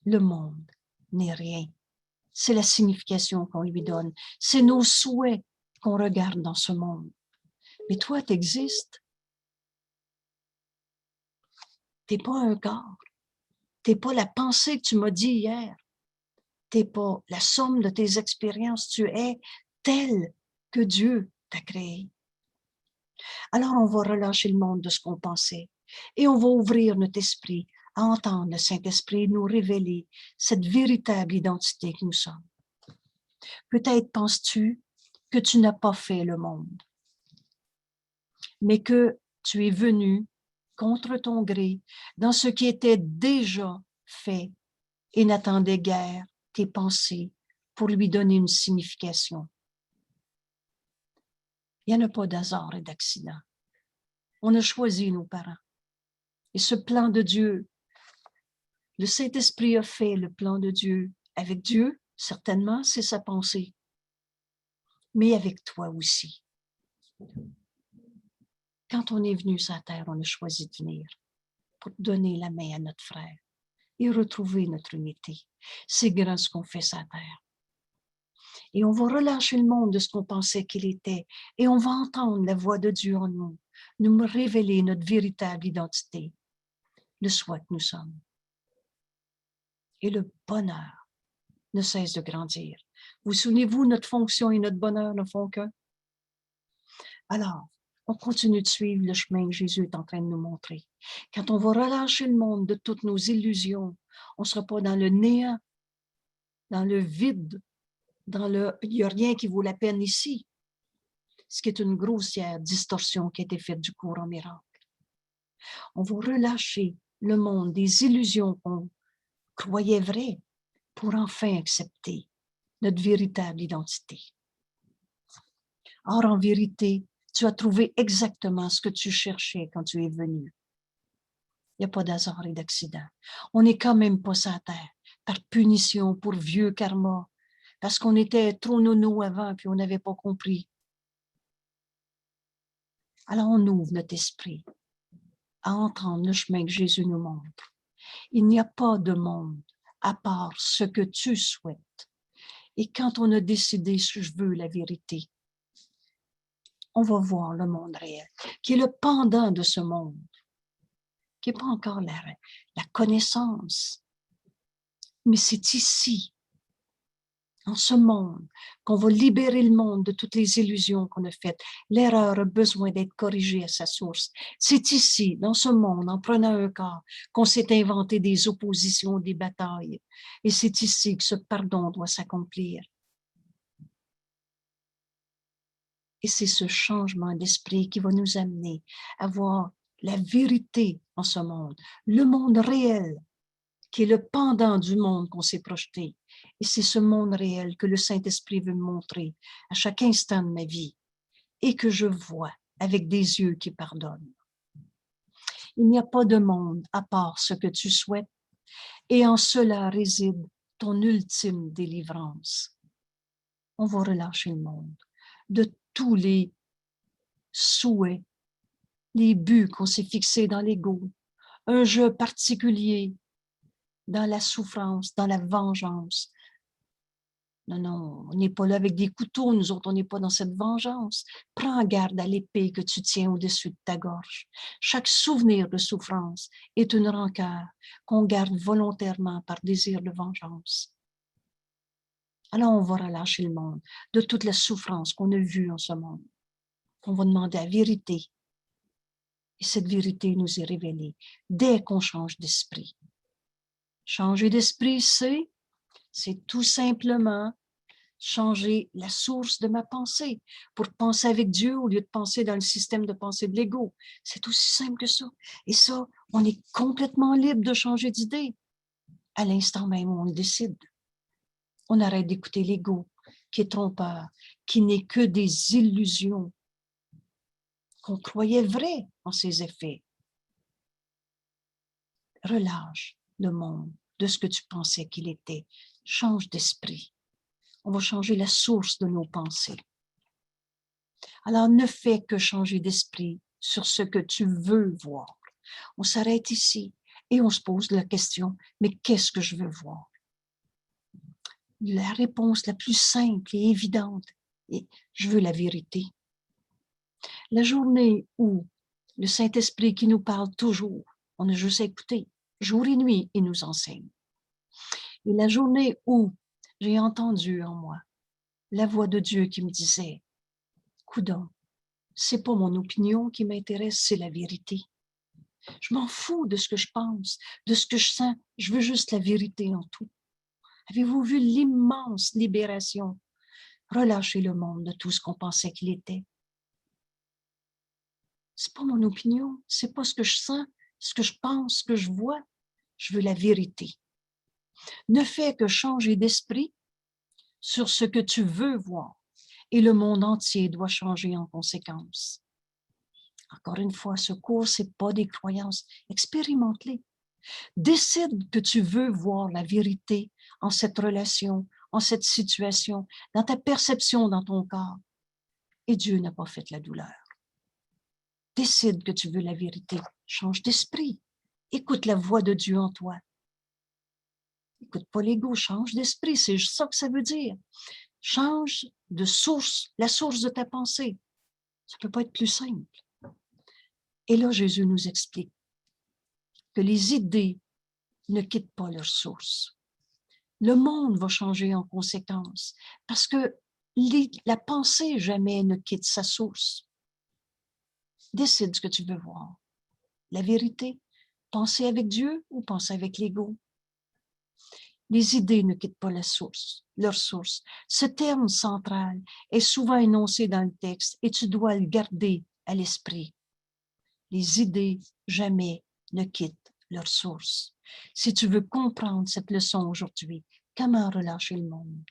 le monde n'est rien. C'est la signification qu'on lui donne. C'est nos souhaits qu'on regarde dans ce monde. Mais toi, tu existes. Tu n'es pas un corps. Tu n'es pas la pensée que tu m'as dit hier. Tu n'es pas la somme de tes expériences. Tu es tel que Dieu t'a créé. Alors, on va relâcher le monde de ce qu'on pensait et on va ouvrir notre esprit à entendre le Saint-Esprit nous révéler cette véritable identité que nous sommes. Peut-être penses-tu que tu n'as pas fait le monde, mais que tu es venu contre ton gré dans ce qui était déjà fait et n'attendait guère tes pensées pour lui donner une signification. Il n'y en a pas d'hasard et d'accident. On a choisi nos parents. Et ce plan de Dieu, le Saint-Esprit a fait le plan de Dieu avec Dieu, certainement, c'est sa pensée, mais avec toi aussi. Quand on est venu sur la terre, on a choisi de venir pour donner la main à notre frère et retrouver notre unité. C'est grand ce qu'on fait sur la terre. Et on va relâcher le monde de ce qu'on pensait qu'il était. Et on va entendre la voix de Dieu en nous, nous révéler notre véritable identité, le soi que nous sommes. Et le bonheur ne cesse de grandir. Vous souvenez-vous, notre fonction et notre bonheur ne font qu'un. Alors, on continue de suivre le chemin que Jésus est en train de nous montrer. Quand on va relâcher le monde de toutes nos illusions, on ne sera pas dans le néant, dans le vide, il n'y a rien qui vaut la peine ici, ce qui est une grossière distorsion qui a été faite du courant miracle. On va relâcher le monde des illusions qu'on croyait vraies pour enfin accepter notre véritable identité. Or, en vérité, tu as trouvé exactement ce que tu cherchais quand tu es venu. Il n'y a pas d'hasard et d'accident. On n'est quand même pas sur la terre par punition pour vieux karma, parce qu'on était trop nono avant puis on n'avait pas compris. Alors on ouvre notre esprit à entendre le chemin que Jésus nous montre. Il n'y a pas de monde à part ce que tu souhaites. Et quand on a décidé « je veux la vérité », on va voir le monde réel, qui est le pendant de ce monde, qui n'est pas encore la connaissance. Mais c'est ici, en ce monde, qu'on va libérer le monde de toutes les illusions qu'on a faites. L'erreur a besoin d'être corrigée à sa source. C'est ici, dans ce monde, en prenant un corps, qu'on s'est inventé des oppositions, des batailles. Et c'est ici que ce pardon doit s'accomplir. Et c'est ce changement d'esprit qui va nous amener à voir la vérité en ce monde, le monde réel, qui est le pendant du monde qu'on s'est projeté. Et c'est ce monde réel que le Saint-Esprit veut me montrer à chaque instant de ma vie et que je vois avec des yeux qui pardonnent. Il n'y a pas de monde à part ce que tu souhaites et en cela réside ton ultime délivrance. On va relâcher le monde de tous les souhaits, les buts qu'on s'est fixés dans l'ego, un jeu particulier dans la souffrance, dans la vengeance. Non, non, on n'est pas là avec des couteaux, nous autres, on n'est pas dans cette vengeance. Prends garde à l'épée que tu tiens au-dessus de ta gorge. Chaque souvenir de souffrance est une rancœur qu'on garde volontairement par désir de vengeance. Alors on va relâcher le monde de toute la souffrance qu'on a vue en ce monde. On va demander la vérité. Et cette vérité nous est révélée dès qu'on change d'esprit. Changer d'esprit, c'est tout simplement changer la source de ma pensée pour penser avec Dieu au lieu de penser dans le système de pensée de l'ego. C'est aussi simple que ça. Et ça, on est complètement libre de changer d'idée à l'instant même où on le décide. On arrête d'écouter l'ego qui est trompeur, qui n'est que des illusions qu'on croyait vraies en ses effets. Relâche le monde de ce que tu pensais qu'il était. Change d'esprit. On va changer la source de nos pensées. Alors, ne fais que changer d'esprit sur ce que tu veux voir. On s'arrête ici et on se pose la question, mais qu'est-ce que je veux voir? La réponse la plus simple et évidente est, je veux la vérité. La journée où le Saint-Esprit qui nous parle toujours, on a juste à écouter, jour et nuit, il nous enseigne. Et la journée où j'ai entendu en moi la voix de Dieu qui me disait, coudonc, c'est pas mon opinion qui m'intéresse, c'est la vérité. Je m'en fous de ce que je pense, de ce que je sens, je veux juste la vérité en tout. Avez-vous vu l'immense libération? Relâcher le monde de tout ce qu'on pensait qu'il était. C'est pas mon opinion, c'est pas ce que je sens, ce que je pense, ce que je vois. Je veux la vérité. Ne fais que changer d'esprit sur ce que tu veux voir et le monde entier doit changer en conséquence. Encore une fois, ce cours, ce n'est pas des croyances. Expérimente-les. Décide que tu veux voir la vérité en cette relation, en cette situation, dans ta perception, dans ton corps. Et Dieu n'a pas fait la douleur. Décide que tu veux la vérité. Change d'esprit. Écoute la voix de Dieu en toi. Écoute pas l'ego, change d'esprit. C'est ça que ça veut dire. Change de source, la source de ta pensée. Ça ne peut pas être plus simple. Et là, Jésus nous explique que les idées ne quittent pas leur source. Le monde va changer en conséquence parce que la pensée jamais ne quitte sa source. Décide ce que tu veux voir. La vérité, penser avec Dieu ou penser avec l'ego. Les idées ne quittent pas la source, leur source. Ce terme central est souvent énoncé dans le texte et tu dois le garder à l'esprit. Les idées jamais ne quittent leur source. Si tu veux comprendre cette leçon aujourd'hui, comment relâcher le monde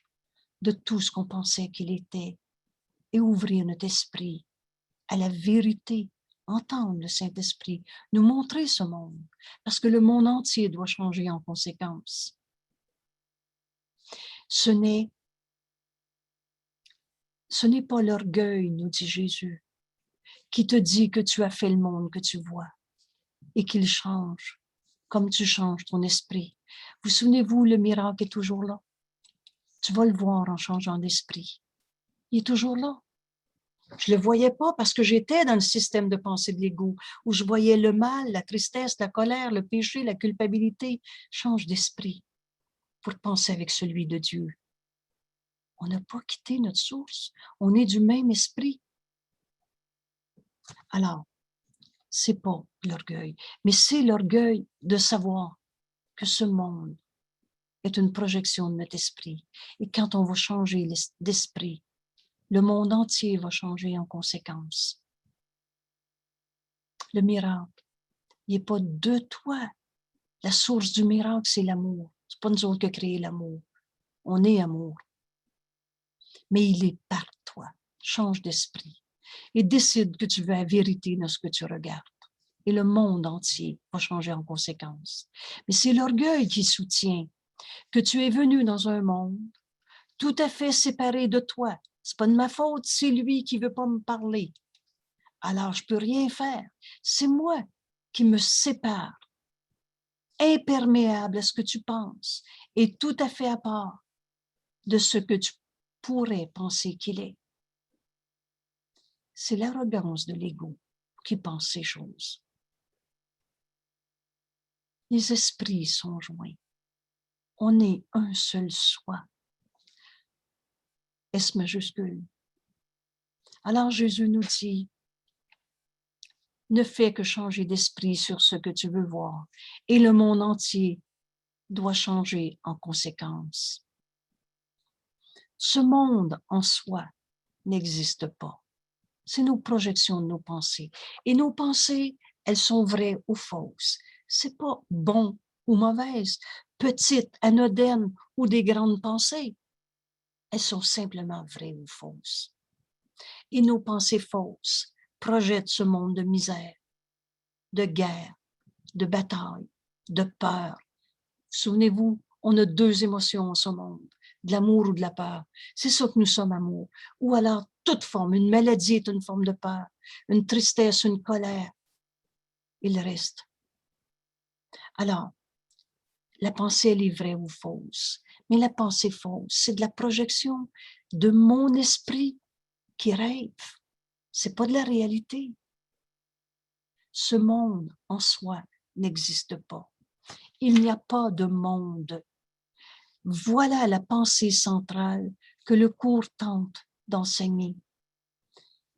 de tout ce qu'on pensait qu'il était et ouvrir notre esprit à la vérité, entendre le Saint-Esprit, nous montrer ce monde, parce que le monde entier doit changer en conséquence. Ce n'est pas l'orgueil, nous dit Jésus, qui te dit que tu as fait le monde que tu vois et qu'il change comme tu changes ton esprit. Vous souvenez-vous, le miracle est toujours là. Tu vas le voir en changeant d'esprit. Il est toujours là. Je ne le voyais pas parce que j'étais dans le système de pensée de l'ego où je voyais le mal, la tristesse, la colère, le péché, la culpabilité. Change d'esprit pour penser avec celui de Dieu. On n'a pas quitté notre source. On est du même esprit. Alors, c'est pas l'orgueil, mais c'est l'orgueil de savoir que ce monde est une projection de notre esprit. Et quand on va changer d'esprit, le monde entier va changer en conséquence. Le miracle, il n'est pas de toi. La source du miracle, c'est l'amour. Ce n'est pas nous autres qui avons créé l'amour. On est amour. Mais il est par toi. Change d'esprit. Et décide que tu veux la vérité dans ce que tu regardes. Et le monde entier va changer en conséquence. Mais c'est l'orgueil qui soutient que tu es venu dans un monde tout à fait séparé de toi. C'est pas de ma faute, c'est lui qui veut pas me parler. Alors, je peux rien faire. C'est moi qui me sépare, imperméable à ce que tu penses et tout à fait à part de ce que tu pourrais penser qu'il est. C'est l'arrogance de l'ego qui pense ces choses. Les esprits sont joints. On est un seul soi. S majuscule. Alors Jésus nous dit, ne fais que changer d'esprit sur ce que tu veux voir et le monde entier doit changer en conséquence. Ce monde en soi n'existe pas. C'est nos projections de nos pensées. Et nos pensées, elles sont vraies ou fausses. C'est pas bon ou mauvaise, petite, anodine ou des grandes pensées. Elles sont simplement vraies ou fausses. Et nos pensées fausses projettent ce monde de misère, de guerre, de bataille, de peur. Souvenez-vous, on a deux émotions en ce monde, de l'amour ou de la peur. C'est ça que nous sommes, amour. Ou alors, toute forme, une maladie est une forme de peur, une tristesse, une colère. Il reste. Alors, la pensée, elle est vraie ou fausse. Mais la pensée fausse, c'est de la projection de mon esprit qui rêve. C'est pas de la réalité. Ce monde en soi n'existe pas. Il n'y a pas de monde. Voilà la pensée centrale que le cours tente d'enseigner.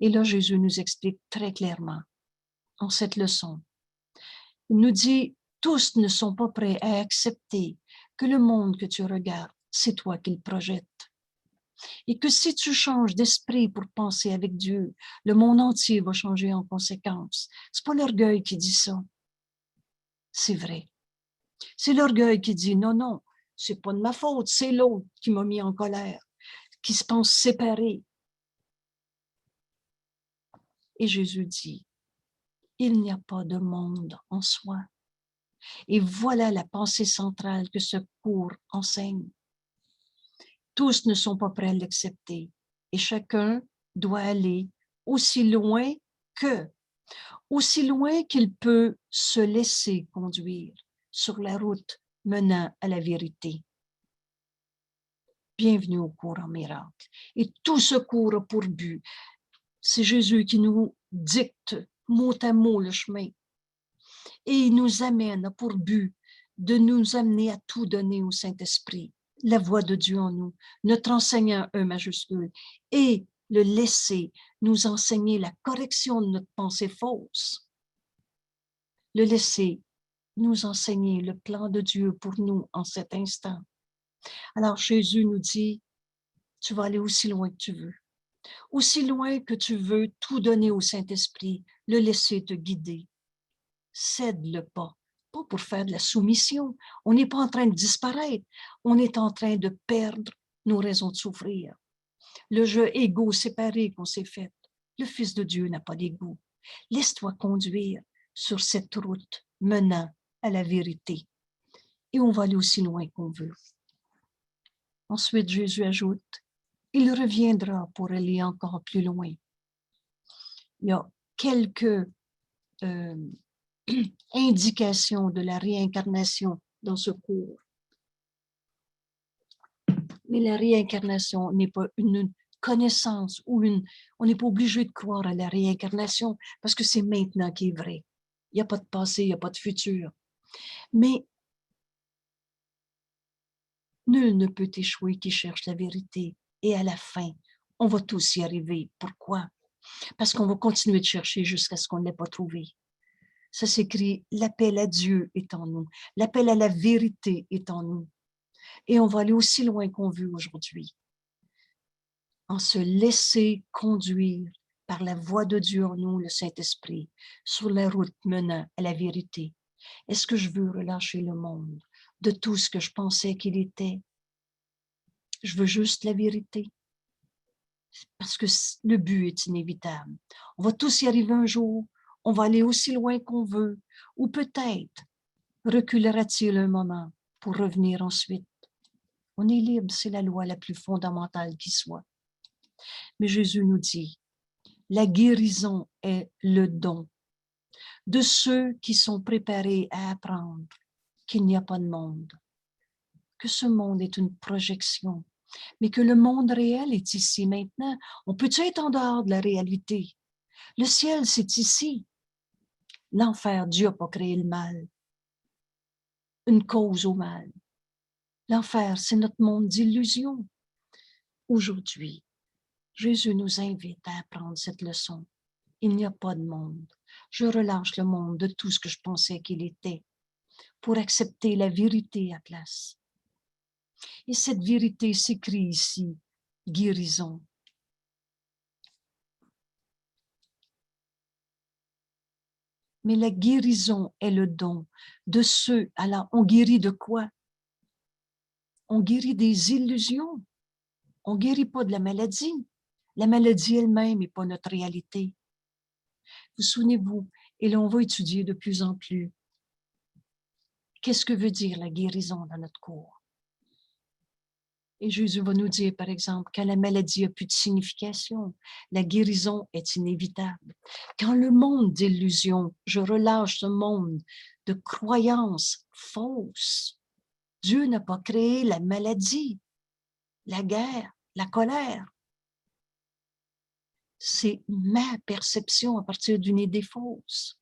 Et là, Jésus nous explique très clairement en cette leçon. Il nous dit, tous ne sont pas prêts à accepter que le monde que tu regardes, c'est toi qui le projettes. Et que si tu changes d'esprit pour penser avec Dieu, le monde entier va changer en conséquence. C'est pas l'orgueil qui dit ça. C'est vrai. C'est l'orgueil qui dit, non, non, c'est pas de ma faute, c'est l'autre qui m'a mis en colère, qui se pense séparé. Et Jésus dit, Il n'y a pas de monde en soi. Et voilà la pensée centrale que ce cours enseigne. Tous ne sont pas prêts à l'accepter et chacun doit aller aussi loin qu'il peut se laisser conduire sur la route menant à la vérité. Bienvenue au cours en miracle. Et tout ce cours a pour but, c'est Jésus qui nous dicte mot à mot le chemin. Et il nous amène pour but de nous amener à tout donner au Saint-Esprit, la voix de Dieu en nous, notre enseignant E majuscule, et le laisser nous enseigner la correction de notre pensée fausse. Le laisser nous enseigner le plan de Dieu pour nous en cet instant. Alors Jésus nous dit, tu vas aller aussi loin que tu veux. Aussi loin que tu veux tout donner au Saint-Esprit, le laisser te guider. Cède-le pas pour faire de la soumission. On n'est pas en train de disparaître, on est en train de perdre nos raisons de souffrir. Le jeu égo séparé qu'on s'est fait, le Fils de Dieu n'a pas d'égo. Laisse-toi conduire sur cette route menant à la vérité. Et on va aller aussi loin qu'on veut. Ensuite, Jésus ajoute, il reviendra pour aller encore plus loin. Il y a quelques indications de la réincarnation dans ce cours. Mais la réincarnation n'est pas une connaissance ou on n'est pas obligé de croire à la réincarnation parce que c'est maintenant qui est vrai. Il n'y a pas de passé, il n'y a pas de futur. Mais nul ne peut échouer qui cherche la vérité. Et à la fin, on va tous y arriver. Pourquoi? Parce qu'on va continuer de chercher jusqu'à ce qu'on ne l'ait pas trouvé. Ça s'écrit, l'appel à Dieu est en nous. L'appel à la vérité est en nous. Et on va aller aussi loin qu'on veut aujourd'hui. En se laisser conduire par la voix de Dieu en nous, le Saint-Esprit, sur la route menant à la vérité. Est-ce que je veux relâcher le monde de tout ce que je pensais qu'il était? Je veux juste la vérité. Parce que le but est inévitable. On va tous y arriver un jour. On va aller aussi loin qu'on veut. Ou peut-être reculera-t-il un moment pour revenir ensuite. On est libre, c'est la loi la plus fondamentale qui soit. Mais Jésus nous dit, la guérison est le don de ceux qui sont préparés à apprendre qu'il n'y a pas de monde, que ce monde est une projection, mais que le monde réel est ici maintenant. On peut-tu être en dehors de la réalité? Le ciel, c'est ici. L'enfer, Dieu n'a pas créé le mal, une cause au mal. L'enfer, c'est notre monde d'illusion. Aujourd'hui, Jésus nous invite à apprendre cette leçon. Il n'y a pas de monde. Je relâche le monde de tout ce que je pensais qu'il était pour accepter la vérité à place. Et cette vérité s'écrit ici, guérison. Mais la guérison est le don de ceux, alors on guérit de quoi? On guérit des illusions. On ne guérit pas de la maladie. La maladie elle-même n'est pas notre réalité. Vous souvenez-vous, et là on va étudier de plus en plus. Qu'est-ce que veut dire la guérison dans notre cours? Et Jésus va nous dire, par exemple, quand la maladie n'a plus de signification, la guérison est inévitable. Quand le monde d'illusion, je relâche ce monde de croyances fausses. Dieu n'a pas créé la maladie, la guerre, la colère. C'est ma perception à partir d'une idée fausse.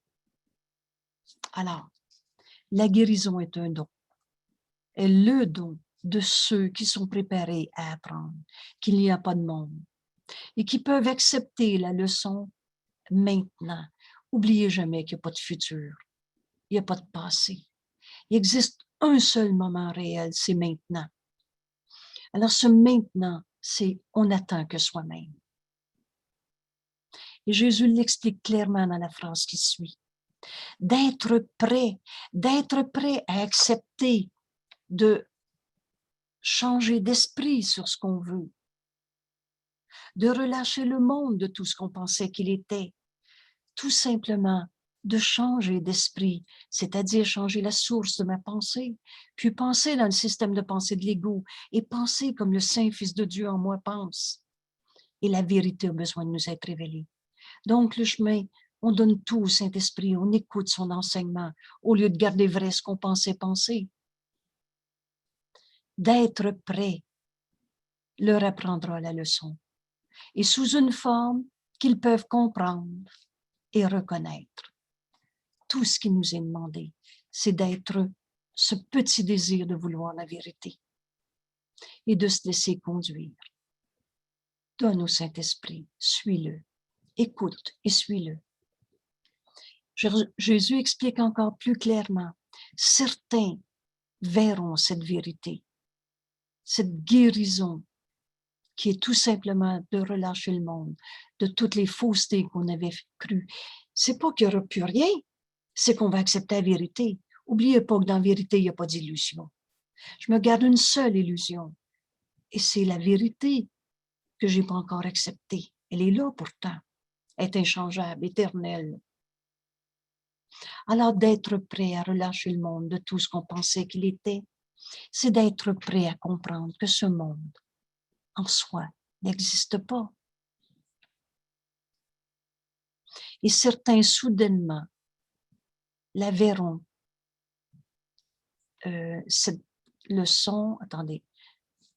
Alors, la guérison est un don. Est le don de ceux qui sont préparés à apprendre qu'il n'y a pas de monde et qui peuvent accepter la leçon maintenant. Oubliez jamais qu'il n'y a pas de futur, il n'y a pas de passé. Il existe un seul moment réel, c'est maintenant. Alors ce maintenant, c'est on attend que soi-même. Et Jésus l'explique clairement dans la phrase qui suit. D'être prêt à accepter de changer d'esprit sur ce qu'on veut, de relâcher le monde de tout ce qu'on pensait qu'il était, tout simplement de changer d'esprit, c'est-à-dire changer la source de ma pensée, puis penser dans le système de pensée de l'ego et penser comme le Saint-Fils de Dieu en moi pense. Et la vérité a besoin de nous être révélée. Donc, le chemin, on donne tout au Saint-Esprit, on écoute son enseignement au lieu de garder vrai ce qu'on pensait penser. D'être prêt leur apprendra la leçon, et sous une forme qu'ils peuvent comprendre et reconnaître. Tout ce qui nous est demandé, c'est d'être ce petit désir de vouloir la vérité et de se laisser conduire. Donne au Saint-Esprit, suis-le, écoute et suis-le. Jésus explique encore plus clairement, certains verront cette vérité, cette guérison qui est tout simplement de relâcher le monde de toutes les faussetés qu'on avait crues. C'est pas qu'il n'y aura plus rien, c'est qu'on va accepter la vérité. Oubliez pas que dans la vérité, il n'y a pas d'illusion. Je me garde une seule illusion, et c'est la vérité que je n'ai pas encore acceptée. Elle est là pourtant, elle est inchangeable, éternelle. Alors d'être prêt à relâcher le monde de tout ce qu'on pensait qu'il était, c'est d'être prêt à comprendre que ce monde, en soi, n'existe pas. Et certains, soudainement, la verront. Cette leçon, attendez,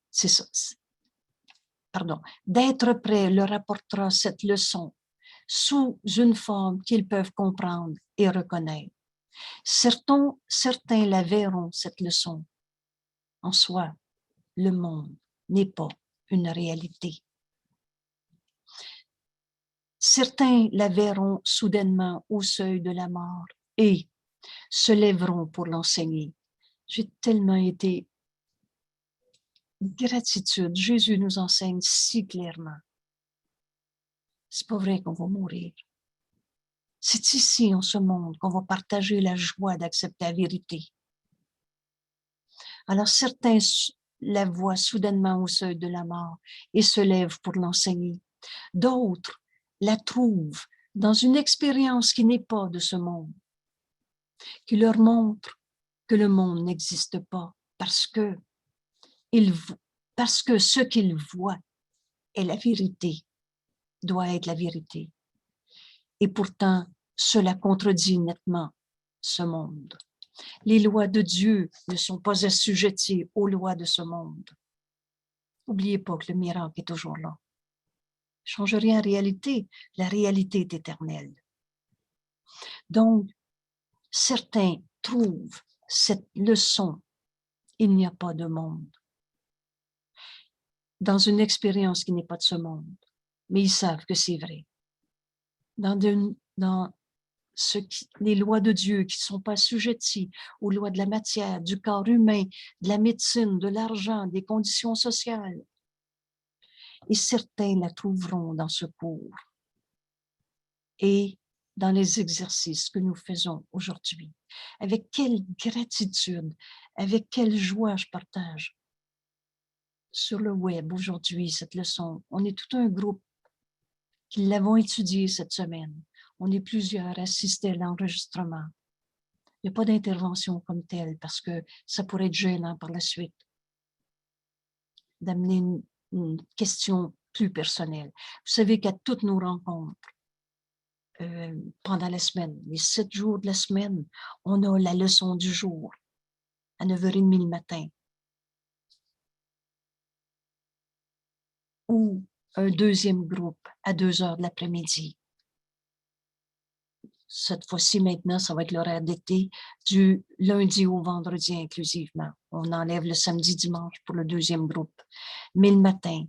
c'est ça, pardon, d'être prêt leur apportera cette leçon sous une forme qu'ils peuvent comprendre et reconnaître. Certains la verront, cette leçon. En soi, le monde n'est pas une réalité. Certains la verront soudainement au seuil de la mort et se lèveront pour l'enseigner. J'ai tellement été gratitude. Jésus nous enseigne si clairement. C'est pas vrai qu'on va mourir. C'est ici, en ce monde, qu'on va partager la joie d'accepter la vérité. Alors certains la voient soudainement au seuil de la mort et se lèvent pour l'enseigner. D'autres la trouvent dans une expérience qui n'est pas de ce monde, qui leur montre que le monde n'existe pas parce que ce qu'ils voient est la vérité, doit être la vérité. Et pourtant, cela contredit nettement ce monde. Les lois de Dieu ne sont pas assujetties aux lois de ce monde. N'oubliez pas que le miracle est toujours là. Ne change rien en réalité. La réalité est éternelle. Donc, certains trouvent cette leçon, il n'y a pas de monde, dans une expérience qui n'est pas de ce monde. Mais ils savent que c'est vrai. Dans les lois de Dieu qui ne sont pas assujetties aux lois de la matière, du corps humain, de la médecine, de l'argent, des conditions sociales. Et certains la trouveront dans ce cours et dans les exercices que nous faisons aujourd'hui. Avec quelle gratitude, avec quelle joie je partage sur le web aujourd'hui cette leçon. On est tout un groupe qui l'avons étudiée cette semaine. On est plusieurs à assister à l'enregistrement. Il n'y a pas d'intervention comme telle parce que ça pourrait être gênant par la suite d'amener une question plus personnelle. Vous savez qu'à toutes nos rencontres, pendant la semaine, les 7 jours de la semaine, on a la leçon du jour à 9h30 le matin. Ou un deuxième groupe à 2h de l'après-midi. Cette fois-ci, maintenant, ça va être l'horaire d'été du lundi au vendredi inclusivement. On enlève le samedi, dimanche pour le deuxième groupe. Mais le matin,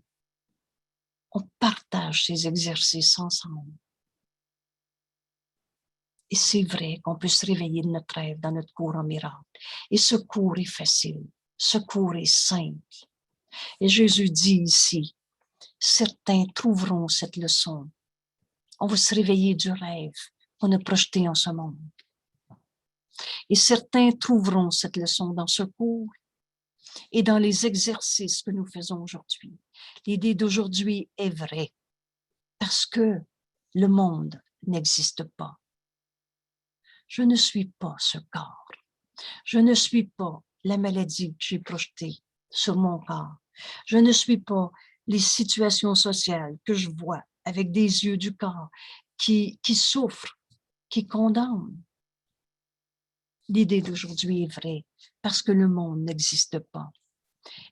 on partage ces exercices ensemble. Et c'est vrai qu'on peut se réveiller de notre rêve dans notre cours en miracle. Et ce cours est facile. Ce cours est simple. Et Jésus dit ici, certains trouveront cette leçon. On va se réveiller du rêve qu'on a projeté en ce monde. Et certains trouveront cette leçon dans ce cours et dans les exercices que nous faisons aujourd'hui. L'idée d'aujourd'hui est vraie parce que le monde n'existe pas. Je ne suis pas ce corps. Je ne suis pas la maladie que j'ai projetée sur mon corps. Je ne suis pas les situations sociales que je vois avec des yeux du corps qui souffrent, qui condamnent. L'idée d'aujourd'hui est vraie parce que le monde n'existe pas.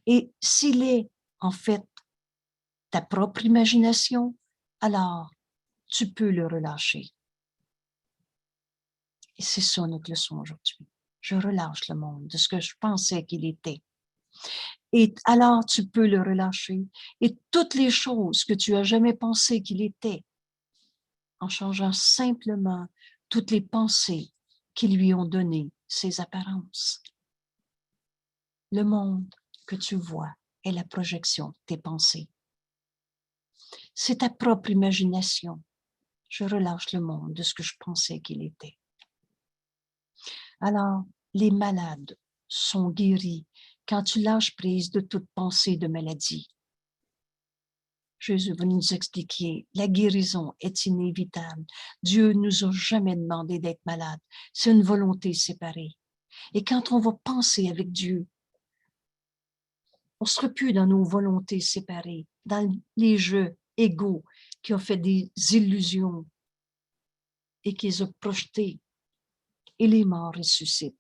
Et s'il est en fait ta propre imagination, alors tu peux le relâcher. Et c'est ça notre leçon aujourd'hui. Je relâche le monde de ce que je pensais qu'il était. Et alors tu peux le relâcher. Et toutes les choses que tu as jamais pensé qu'il était, en changeant simplement toutes les pensées qui lui ont donné ses apparences. Le monde que tu vois est la projection de tes pensées. C'est ta propre imagination. Je relâche le monde de ce que je pensais qu'il était. Alors, les malades sont guéris quand tu lâches prise de toute pensée de maladie. Jésus va nous expliquer, la guérison est inévitable. Dieu ne nous a jamais demandé d'être malade. C'est une volonté séparée. Et quand on va penser avec Dieu, on ne sera plus dans nos volontés séparées, dans les jeux égaux qui ont fait des illusions et qui les ont projetées. Et les morts ressuscitent.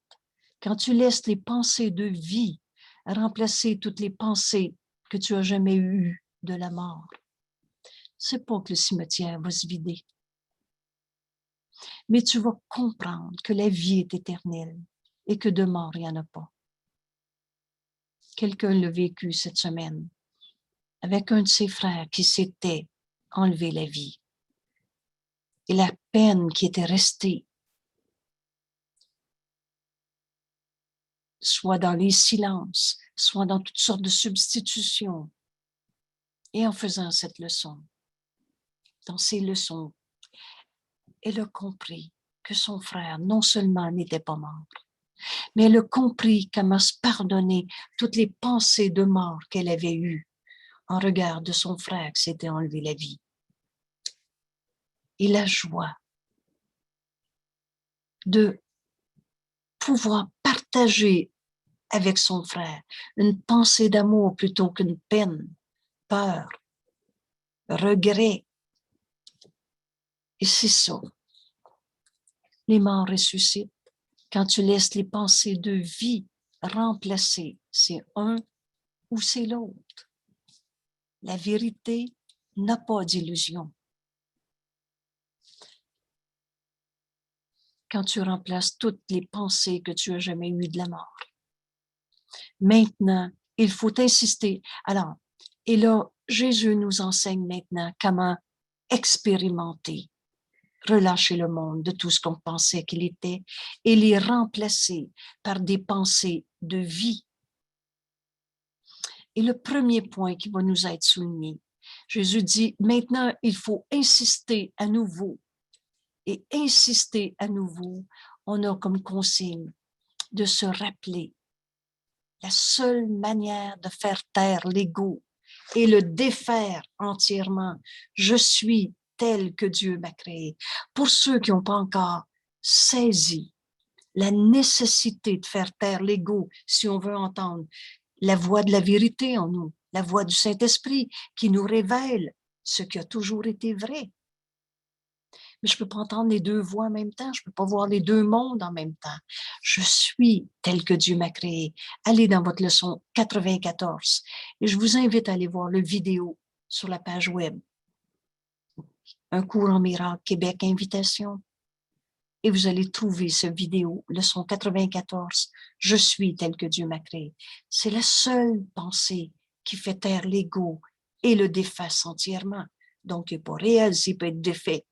Quand tu laisses les pensées de vie remplacer toutes les pensées que tu as jamais eues de la mort, c'est pas que le cimetière va se vider. Mais tu vas comprendre que la vie est éternelle et que de mort, il n'y en a pas. Quelqu'un l'a vécu cette semaine avec un de ses frères qui s'était enlevé la vie. Et la peine qui était restée, soit dans les silences, soit dans toutes sortes de substitutions. Et en faisant cette leçon, dans ces leçons, elle a compris que son frère non seulement n'était pas mort, mais elle a compris comment se pardonner toutes les pensées de mort qu'elle avait eues en regard de son frère qui s'était enlevé la vie. Et la joie de pouvoir partager avec son frère une pensée d'amour plutôt qu'une peine, peur, regret. Et c'est ça. Les morts ressuscitent quand tu laisses les pensées de vie remplacer. C'est un ou c'est l'autre. La vérité n'a pas d'illusion. Quand tu remplaces toutes les pensées que tu as jamais eues de la mort. Maintenant, il faut insister. Alors, et là, Jésus nous enseigne maintenant comment expérimenter, relâcher le monde de tout ce qu'on pensait qu'il était et les remplacer par des pensées de vie. Et le premier point qui va nous être souligné, Jésus dit, maintenant, il faut insister à nouveau. Et insister à nouveau, on a comme consigne de se rappeler la seule manière de faire taire l'ego et le défaire entièrement. Je suis tel que Dieu m'a créé. Pour ceux qui n'ont pas encore saisi la nécessité de faire taire l'ego, si on veut entendre la voix de la vérité en nous, la voix du Saint-Esprit qui nous révèle ce qui a toujours été vrai. Mais je ne peux pas entendre les deux voix en même temps, je ne peux pas voir les deux mondes en même temps. Je suis tel que Dieu m'a créé. Allez dans votre leçon 94 et je vous invite à aller voir le vidéo sur la page web. Un cours en miracle Québec Invitation. Et vous allez trouver ce vidéo, leçon 94, je suis tel que Dieu m'a créé. C'est la seule pensée qui fait taire l'ego et le défasse entièrement. Donc, il n'est pas réel s'il peut être défait.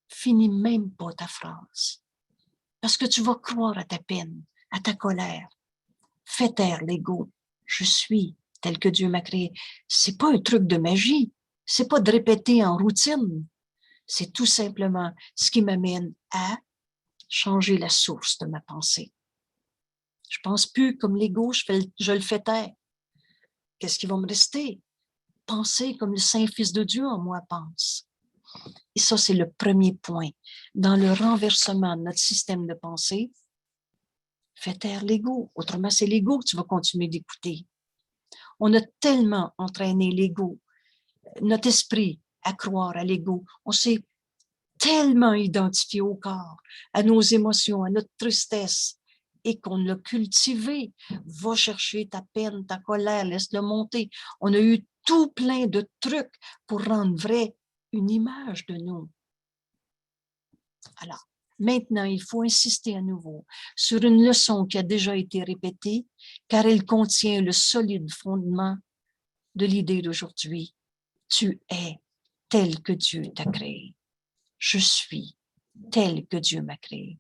Finis même pas ta phrase. Parce que tu vas croire à ta peine, à ta colère. Fais taire l'ego. Je suis tel que Dieu m'a créé. C'est pas un truc de magie. C'est pas de répéter en routine. C'est tout simplement ce qui m'amène à changer la source de ma pensée. Je pense plus comme l'ego, je le fais taire. Qu'est-ce qui va me rester? Penser comme le Saint-Fils de Dieu en moi pense. Et ça, c'est le premier point. Dans le renversement de notre système de pensée, fais taire l'ego. Autrement, c'est l'ego que tu vas continuer d'écouter. On a tellement entraîné l'ego, notre esprit, à croire à l'ego. On s'est tellement identifié au corps, à nos émotions, à notre tristesse, et qu'on l'a cultivé. Va chercher ta peine, ta colère, laisse-le monter. On a eu tout plein de trucs pour rendre vrai une image de nous. Alors, maintenant, il faut insister à nouveau sur une leçon qui a déjà été répétée, car elle contient le solide fondement de l'idée d'aujourd'hui. Tu es tel que Dieu t'a créé. Je suis tel que Dieu m'a créé.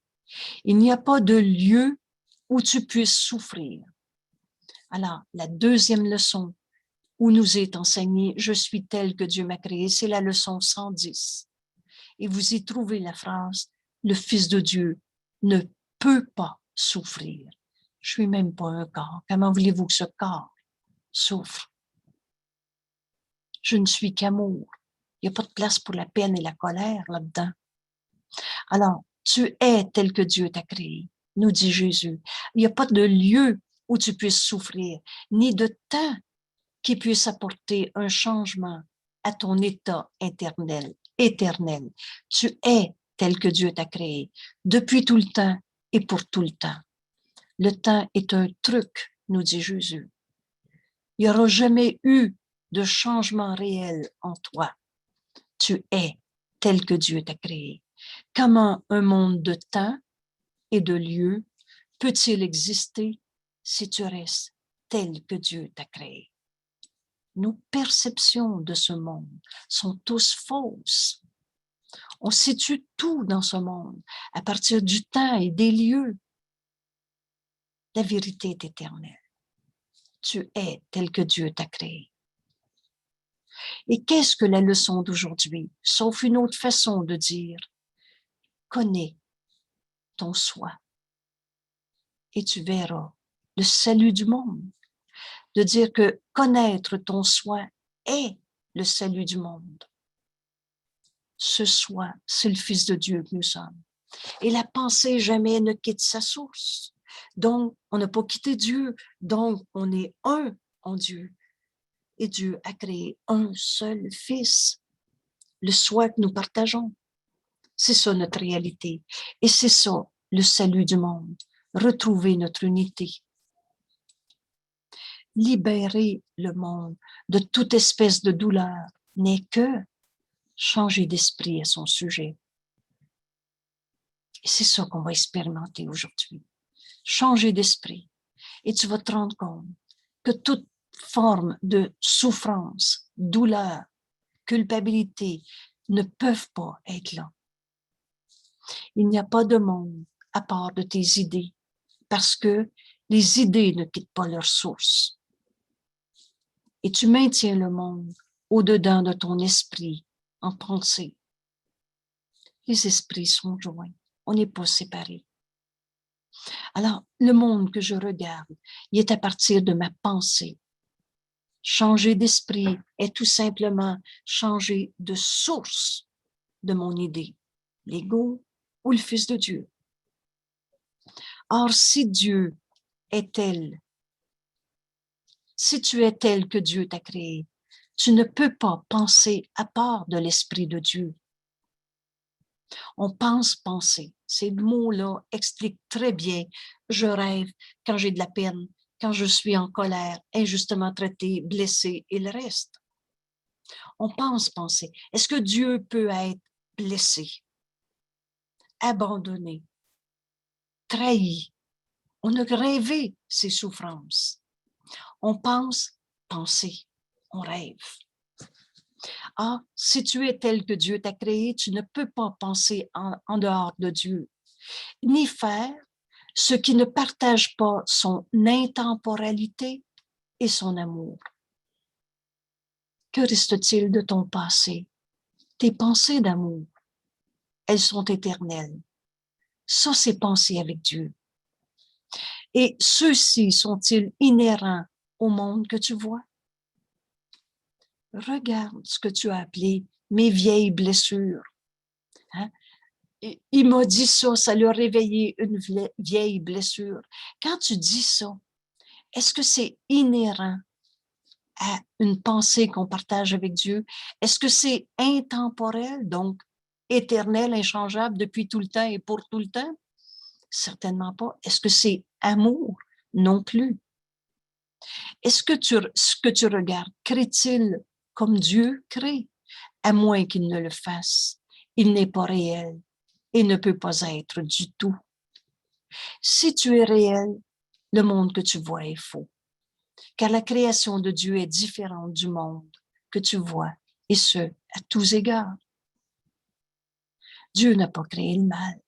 Il n'y a pas de lieu où tu puisses souffrir. Alors, la deuxième leçon où nous est enseigné, je suis tel que Dieu m'a créé, c'est la leçon 110. Et vous y trouvez la phrase, le Fils de Dieu ne peut pas souffrir. Je suis même pas un corps. Comment voulez-vous que ce corps souffre? Je ne suis qu'amour. Il n'y a pas de place pour la peine et la colère là-dedans. Alors, tu es tel que Dieu t'a créé, nous dit Jésus. Il n'y a pas de lieu où tu puisses souffrir, ni de temps qui puisse apporter un changement à ton état éternel. Tu es tel que Dieu t'a créé, depuis tout le temps et pour tout le temps. Le temps est un truc, nous dit Jésus. Il n'y aura jamais eu de changement réel en toi. Tu es tel que Dieu t'a créé. Comment un monde de temps et de lieu peut-il exister si tu restes tel que Dieu t'a créé? Nos perceptions de ce monde sont tous fausses. On situe tout dans ce monde à partir du temps et des lieux. La vérité est éternelle. Tu es tel que Dieu t'a créé. Et qu'est-ce que la leçon d'aujourd'hui, sauf une autre façon de dire, connais ton soi et tu verras le salut du monde. De dire que connaître ton soi est le salut du monde. Ce soi, c'est le Fils de Dieu que nous sommes. Et la pensée jamais ne quitte sa source. Donc, on n'a pas quitté Dieu. Donc, on est un en Dieu. Et Dieu a créé un seul Fils. Le soi que nous partageons. C'est ça notre réalité. Et c'est ça le salut du monde. Retrouver notre unité. Libérer le monde de toute espèce de douleur n'est que changer d'esprit à son sujet. Et c'est ça qu'on va expérimenter aujourd'hui. Changer d'esprit. Et tu vas te rendre compte que toute forme de souffrance, douleur, culpabilité ne peuvent pas être là. Il n'y a pas de monde à part de tes idées, parce que les idées ne quittent pas leur source. Et tu maintiens le monde au-dedans de ton esprit en pensée. Les esprits sont joints, on n'est pas séparés. Alors, le monde que je regarde, il est à partir de ma pensée. Changer d'esprit est tout simplement changer de source de mon idée, l'ego ou le Fils de Dieu. Or, si Dieu est tel, si tu es tel que Dieu t'a créé, tu ne peux pas penser à part de l'Esprit de Dieu. On pense penser. Ces mots-là expliquent très bien. Je rêve quand j'ai de la peine, quand je suis en colère, injustement traité, blessé et le reste. On pense penser. Est-ce que Dieu peut être blessé, abandonné, trahi? On a rêvé ces souffrances. On pense penser. On rêve. Ah, si tu es tel que Dieu t'a créé, tu ne peux pas penser en dehors de Dieu, ni faire ce qui ne partage pas son intemporalité et son amour. Que reste-t-il de ton passé? Tes pensées d'amour, elles sont éternelles. Ça, c'est penser avec Dieu. Et ceux-ci sont-ils inhérents au monde que tu vois? Regarde ce que tu as appelé mes vieilles blessures. Hein? Il m'a dit ça, ça lui a réveillé une vieille blessure. Quand tu dis ça, est-ce que c'est inhérent à une pensée qu'on partage avec Dieu? Est-ce que c'est intemporel, donc éternel, inchangeable depuis tout le temps et pour tout le temps? Certainement pas. Est-ce que c'est amour? Non plus. Est-ce que ce que tu regardes, crée-t-il comme Dieu crée? À moins qu'il ne le fasse. Il n'est pas réel et ne peut pas être du tout. Si tu es réel, le monde que tu vois est faux. Car la création de Dieu est différente du monde que tu vois, et ce, à tous égards. Dieu n'a pas créé le mal.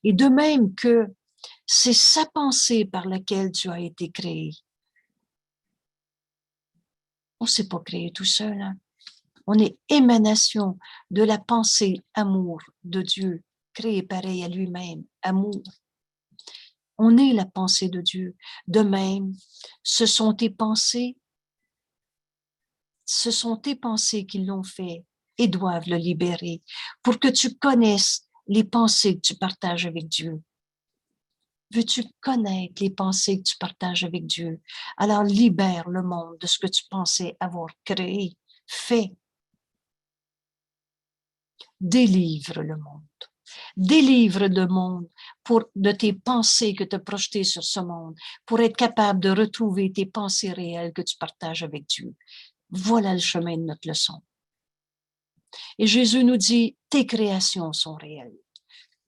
Et de même que c'est sa pensée par laquelle tu as été créé. On ne s'est pas créé tout seul. Hein? On est émanation de la pensée amour de Dieu, créé pareil à lui-même, amour. On est la pensée de Dieu. De même, ce sont tes pensées qui l'ont fait et doivent le libérer pour que tu connaisses les pensées que tu partages avec Dieu. Veux-tu connaître les pensées que tu partages avec Dieu? Alors libère le monde de ce que tu pensais avoir créé, fait. Délivre le monde. Délivre le monde de tes pensées que tu as projetées sur ce monde, pour être capable de retrouver tes pensées réelles que tu partages avec Dieu. Voilà le chemin de notre leçon. Et Jésus nous dit, tes créations sont réelles.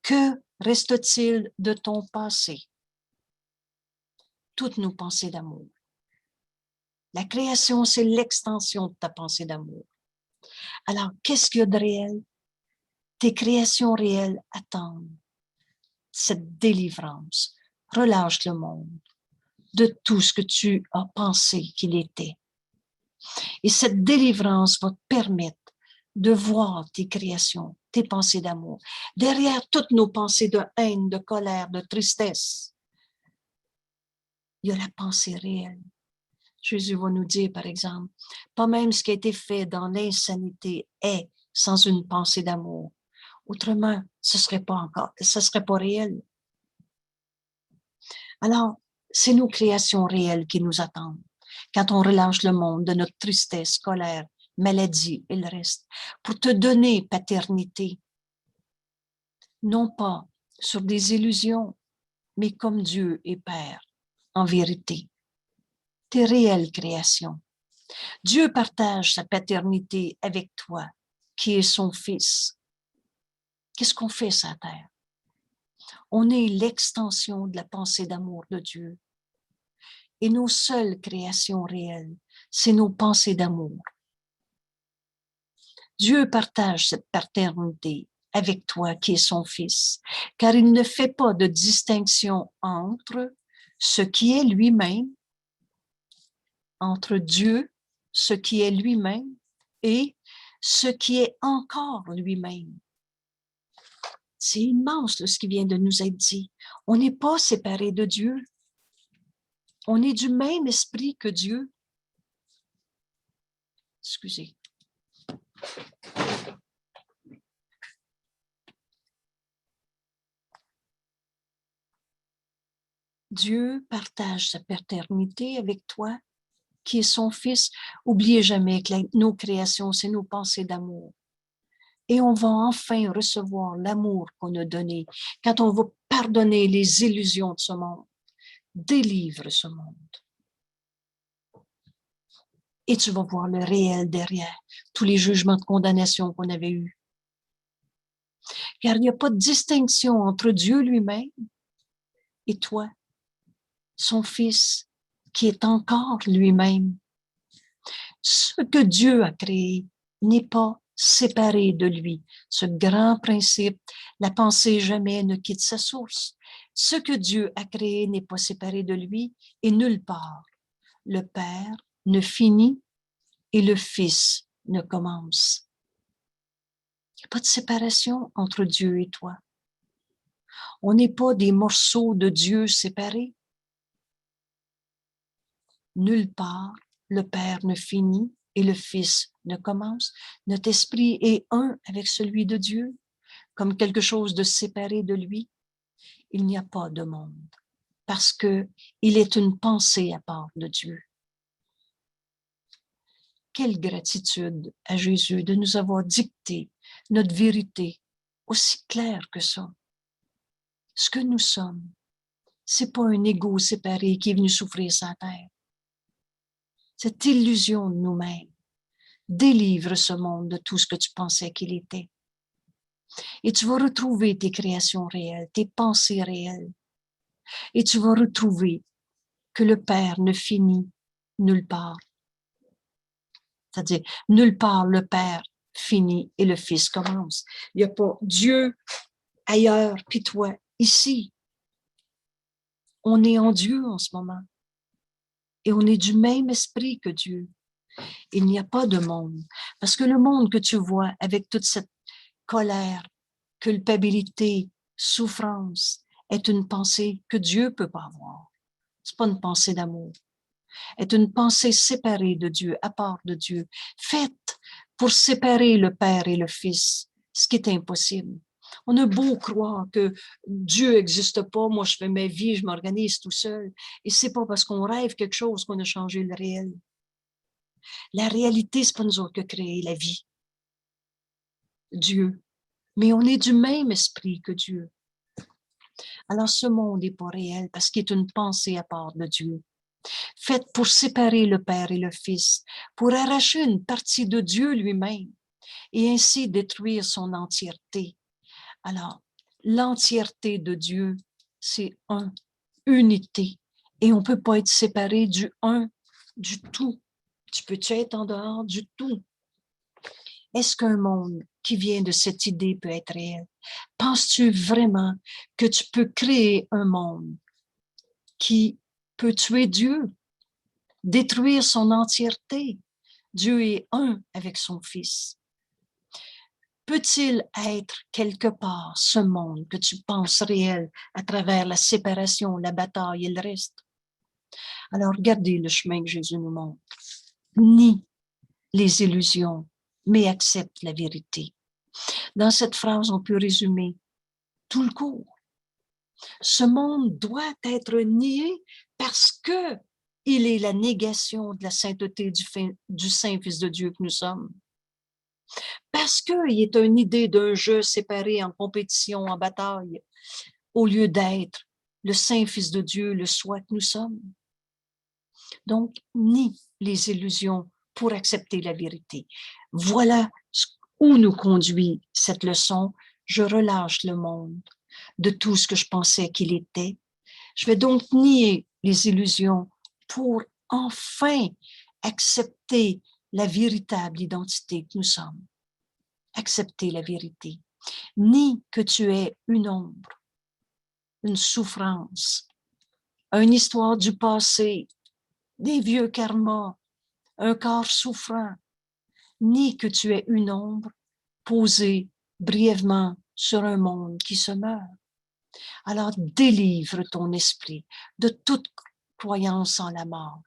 Que reste-t-il de ton passé? Toutes nos pensées d'amour. La création, c'est l'extension de ta pensée d'amour. Alors, qu'est-ce qu'il y a de réel? Tes créations réelles attendent cette délivrance. Relâche le monde de tout ce que tu as pensé qu'il était. Et cette délivrance va te permettre de voir tes créations, tes pensées d'amour. Derrière toutes nos pensées de haine, de colère, de tristesse, il y a la pensée réelle. Jésus va nous dire, par exemple, pas même ce qui a été fait dans l'insanité est sans une pensée d'amour. Autrement, ce serait pas réel. Alors, c'est nos créations réelles qui nous attendent. Quand on relâche le monde de notre tristesse, colère, maladie et le reste, pour te donner paternité, non pas sur des illusions, mais comme Dieu est Père, en vérité. Tes réelles créations. Dieu partage sa paternité avec toi, qui est son Fils. Qu'est-ce qu'on fait sur la terre? On est l'extension de la pensée d'amour de Dieu. Et nos seules créations réelles, c'est nos pensées d'amour. Dieu partage cette paternité avec toi qui es son Fils, car il ne fait pas de distinction entre ce qui est lui-même, entre Dieu, ce qui est lui-même, et ce qui est encore lui-même. C'est immense ce qui vient de nous être dit. On n'est pas séparés de Dieu. On est du même esprit que Dieu. Excusez. Dieu partage sa paternité avec toi, qui est son Fils. Oubliez jamais que nos créations, c'est nos pensées d'amour. Et on va enfin recevoir l'amour qu'on a donné quand on va pardonner les illusions de ce monde. Délivre ce monde. Et tu vas voir le réel derrière tous les jugements de condamnation qu'on avait eus. Car il n'y a pas de distinction entre Dieu lui-même et toi, son Fils, qui est encore lui-même. Ce que Dieu a créé n'est pas séparé de lui. Ce grand principe, la pensée jamais ne quitte sa source. Ce que Dieu a créé n'est pas séparé de lui et nulle part. Le Père ne finit et le Fils ne commence. Il n'y a pas de séparation entre Dieu et toi. On n'est pas des morceaux de Dieu séparés. Nulle part, le Père ne finit et le Fils ne commence. Notre esprit est un avec celui de Dieu, comme quelque chose de séparé de lui. Il n'y a pas de monde, parce que il est une pensée à part de Dieu. Quelle gratitude à Jésus de nous avoir dicté notre vérité aussi claire que ça. Ce que nous sommes, c'est pas un ego séparé qui est venu souffrir sa terre. Cette illusion de nous-mêmes délivre ce monde de tout ce que tu pensais qu'il était. Et tu vas retrouver tes créations réelles, tes pensées réelles. Et tu vas retrouver que le Père ne finit nulle part. C'est-à-dire, nulle part le Père finit et le Fils commence. Il n'y a pas Dieu ailleurs, puis toi, ici. On est en Dieu en ce moment. Et on est du même esprit que Dieu. Il n'y a pas de monde. Parce que le monde que tu vois avec toute cette colère, culpabilité, souffrance, est une pensée que Dieu ne peut pas avoir. C'est pas une pensée d'amour. Est une pensée séparée de Dieu, à part de Dieu, faite pour séparer le Père et le Fils, ce qui est impossible. On a beau croire que Dieu n'existe pas, moi je fais ma vie, je m'organise tout seul. Et c'est pas parce qu'on rêve quelque chose qu'on a changé le réel. La réalité, c'est pas nous autres qui créé la vie. Dieu. Mais on est du même esprit que Dieu. Alors ce monde n'est pas réel parce qu'il est une pensée à part de Dieu, faite pour séparer le Père et le Fils, pour arracher une partie de Dieu lui-même et ainsi détruire son entièreté. Alors, l'entièreté de Dieu, c'est un, unité. Et on ne peut pas être séparé du un, du tout. Tu peux-tu être en dehors du tout? Est-ce qu'un monde qui vient de cette idée peut être réel? Penses-tu vraiment que tu peux créer un monde qui peut tuer Dieu, détruire son entièreté? Dieu est un avec son Fils. Peut-il être quelque part ce monde que tu penses réel à travers la séparation, la bataille et le reste? Alors, regardez le chemin que Jésus nous montre. Nie les illusions, mais accepte la vérité. Dans cette phrase, on peut résumer tout le cours. Ce monde doit être nié parce que il est la négation de la sainteté du Saint-Fils de Dieu que nous sommes. Parce qu'il est une idée d'un jeu séparé en compétition, en bataille, au lieu d'être le Saint-Fils de Dieu, le soi que nous sommes. Donc, nie les illusions pour accepter la vérité. Voilà où nous conduit cette leçon. Je relâche le monde de tout ce que je pensais qu'il était. Je vais donc nier les illusions pour enfin accepter la véritable identité que nous sommes. Accepter la vérité. Nie que tu es une ombre, une souffrance, une histoire du passé, des vieux karmas, un corps souffrant, ni que tu es une ombre posée brièvement sur un monde qui se meurt. Alors délivre ton esprit de toute croyance en la mort,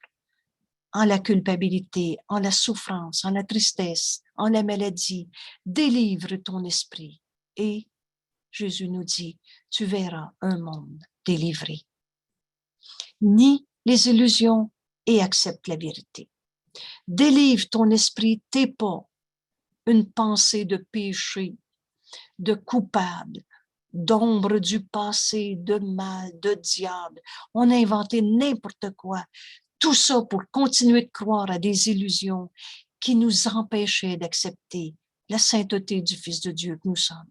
en la culpabilité, en la souffrance, en la tristesse, en la maladie. Délivre ton esprit et Jésus nous dit, tu verras un monde délivré. Nie les illusions et accepte la vérité. Délivre ton esprit, t'es pas une pensée de péché, de coupable, d'ombre du passé, de mal, de diable. On a inventé n'importe quoi. Tout ça pour continuer de croire à des illusions qui nous empêchaient d'accepter la sainteté du Fils de Dieu que nous sommes.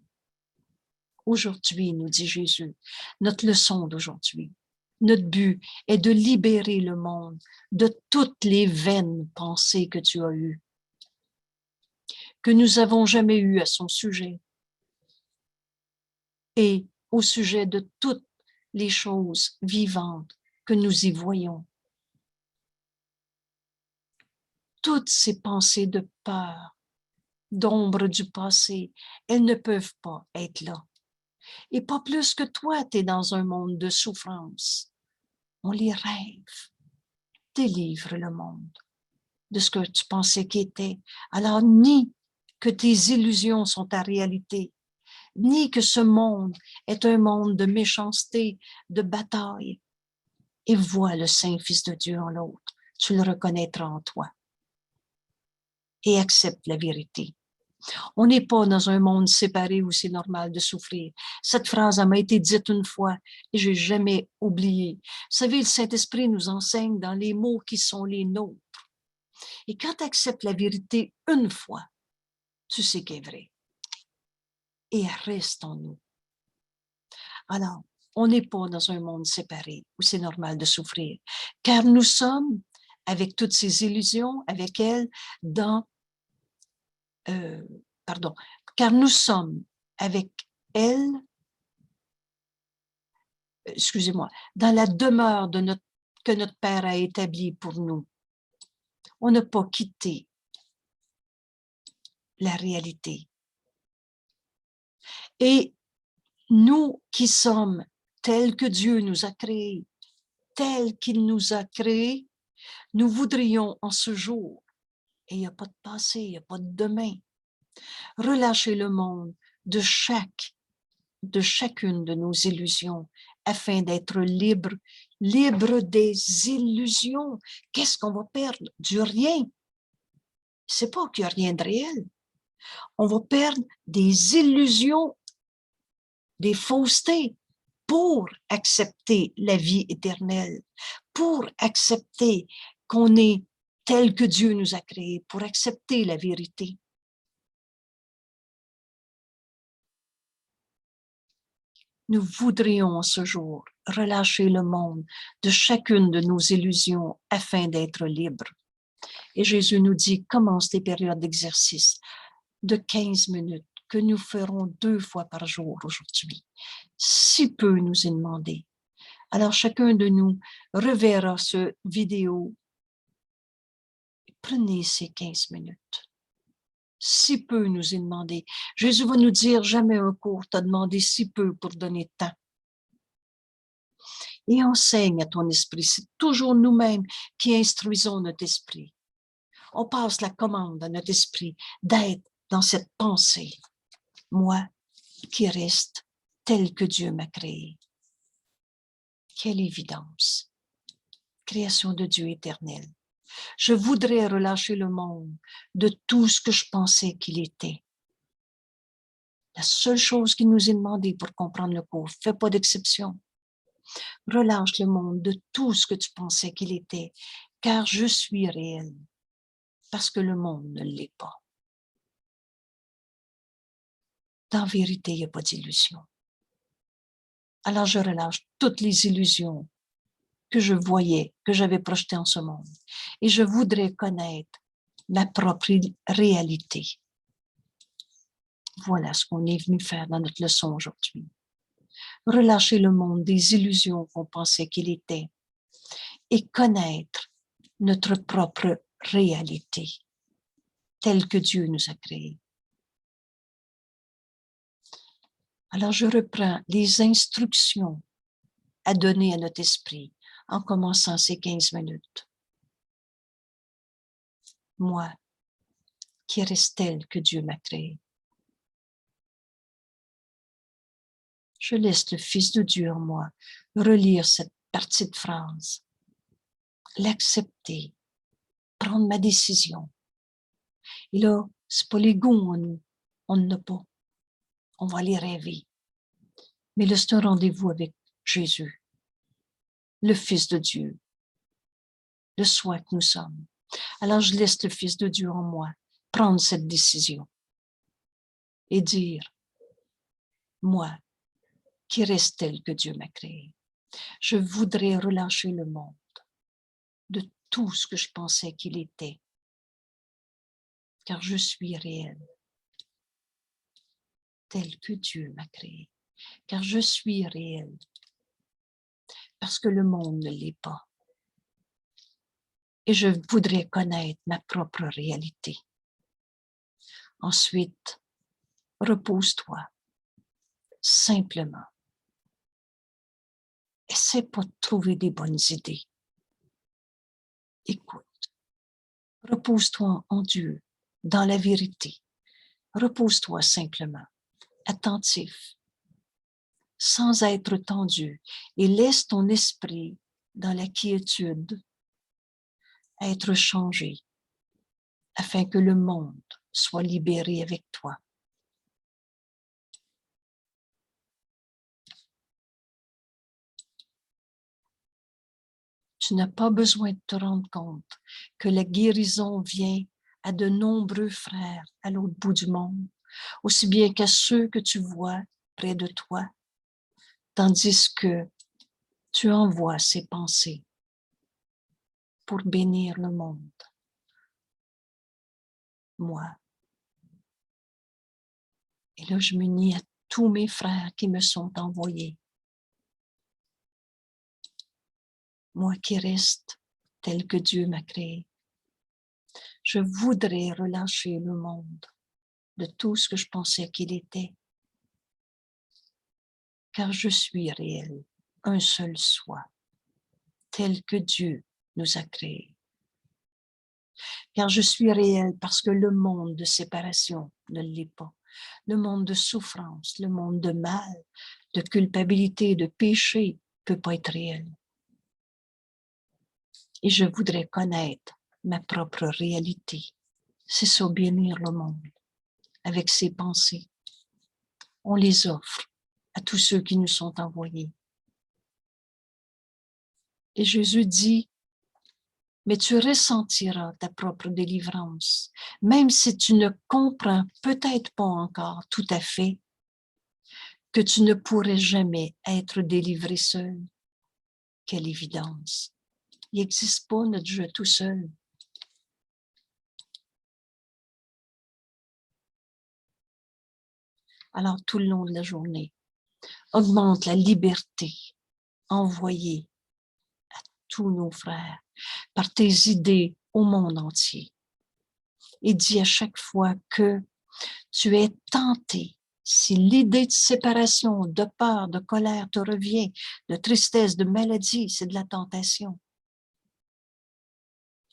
Aujourd'hui, nous dit Jésus, notre leçon d'aujourd'hui, notre but est de libérer le monde de toutes les vaines pensées que tu as eues, que nous n'avons jamais eues à son sujet et au sujet de toutes les choses vivantes que nous y voyons. Toutes ces pensées de peur, d'ombre du passé, elles ne peuvent pas être là. Et pas plus que toi, tu es dans un monde de souffrance. On les rêve. Délivre le monde. de ce que tu pensais qu'il était. Alors, ni que tes illusions sont ta réalité, ni que ce monde est un monde de méchanceté, de bataille. Et vois le Saint-Fils de Dieu en l'autre. Tu le reconnaîtras en toi. Et accepte la vérité. On n'est pas dans un monde séparé où c'est normal de souffrir. Cette phrase m'a été dite une fois et je n'ai jamais oublié. Vous savez, le Saint-Esprit nous enseigne dans les mots qui sont les nôtres. Et quand tu acceptes la vérité une fois, tu sais qu'elle est vraie. Et elle reste en nous. Alors, on n'est pas dans un monde séparé où c'est normal de souffrir, car nous sommes, avec toutes ces illusions, avec elles, car nous sommes avec elle, excusez-moi, dans la demeure que notre Père a établie pour nous. On n'a pas quitté la réalité. Et nous qui sommes tels que Dieu nous a créés, tels qu'il nous a créés, nous voudrions en ce jour, et il n'y a pas de passé, il n'y a pas de demain, relâcher le monde de chacune de nos illusions afin d'être libre des illusions. Qu'est-ce qu'on va perdre? Du rien. C'est pas qu'il n'y a rien de réel. On va perdre des illusions, des faussetés pour accepter la vie éternelle, pour accepter qu'on est tel que Dieu nous a créés, pour accepter la vérité. Nous voudrions ce jour relâcher le monde de chacune de nos illusions afin d'être libres. Et Jésus nous dit, commence tes périodes d'exercice de 15 minutes que nous ferons 2 fois par jour aujourd'hui. Si peu nous est demandé. Alors chacun de nous reverra ce vidéo. Prenez ces 15 minutes. Si peu nous est demandé. Jésus va nous dire, jamais un cours t'a demandé si peu pour donner tant. Et enseigne à ton esprit. C'est toujours nous-mêmes qui instruisons notre esprit. On passe la commande à notre esprit d'être dans cette pensée. Moi qui reste tel que Dieu m'a créé. Quelle évidence. Création de Dieu éternel. Je voudrais relâcher le monde de tout ce que je pensais qu'il était. La seule chose qui nous est demandée pour comprendre le cours, fais pas d'exception. Relâche le monde de tout ce que tu pensais qu'il était, car je suis réel, parce que le monde ne l'est pas. Dans vérité, il n'y a pas d'illusion. Alors je relâche toutes les illusions que je voyais, que j'avais projetées en ce monde. Et je voudrais connaître ma propre réalité. Voilà ce qu'on est venu faire dans notre leçon aujourd'hui. Relâcher le monde des illusions qu'on pensait qu'il était et connaître notre propre réalité, telle que Dieu nous a créée. Alors je reprends les instructions à donner à notre esprit en commençant ces 15 minutes. Moi, qui reste tel que Dieu m'a créé. Je laisse le Fils de Dieu en moi relire cette partie de phrase, l'accepter, prendre ma décision. Et là, c'est pas les goûts en nous, on n'en a pas. On va les rêver. Mais là, c'est un rendez-vous avec Jésus, le Fils de Dieu, le soi que nous sommes. Alors, je laisse le Fils de Dieu en moi prendre cette décision et dire, moi, qui reste tel que Dieu m'a créé, je voudrais relâcher le monde de tout ce que je pensais qu'il était, car je suis réel, tel que Dieu m'a créé, car je suis réel, parce que le monde ne l'est pas. Et je voudrais connaître ma propre réalité. Ensuite, repose-toi, simplement. Essaie pas de trouver des bonnes idées. Écoute, Repose-toi en Dieu, dans la vérité. Repose-toi simplement, attentif, sans être tendu, et laisse ton esprit dans la quiétude être changé, afin que le monde soit libéré avec toi. Tu n'as pas besoin de te rendre compte que la guérison vient à de nombreux frères à l'autre bout du monde, aussi bien qu'à ceux que tu vois près de toi, tandis que tu envoies ces pensées pour bénir le monde. Moi. Et là, je m'unis à tous mes frères qui me sont envoyés. Moi qui reste tel que Dieu m'a créé. Je voudrais relâcher le monde de tout ce que je pensais qu'il était, car je suis réel, un seul soi, tel que Dieu nous a créés. Car je suis réel parce que le monde de séparation ne l'est pas. Le monde de souffrance, le monde de mal, de culpabilité, de péché ne peut pas être réel. Et je voudrais connaître ma propre réalité. C'est ça, bénir le monde avec ses pensées. On les offre à tous ceux qui nous sont envoyés. Et Jésus dit, mais tu ressentiras ta propre délivrance, même si tu ne comprends peut-être pas encore tout à fait que tu ne pourrais jamais être délivré seul. Quelle évidence! Il n'existe pas notre jeu tout seul. Alors, tout le long de la journée, augmente la liberté envoyée à tous nos frères par tes idées au monde entier. Et dis à chaque fois que tu es tenté, si l'idée de séparation, de peur, de colère te revient, de tristesse, de maladie, c'est de la tentation.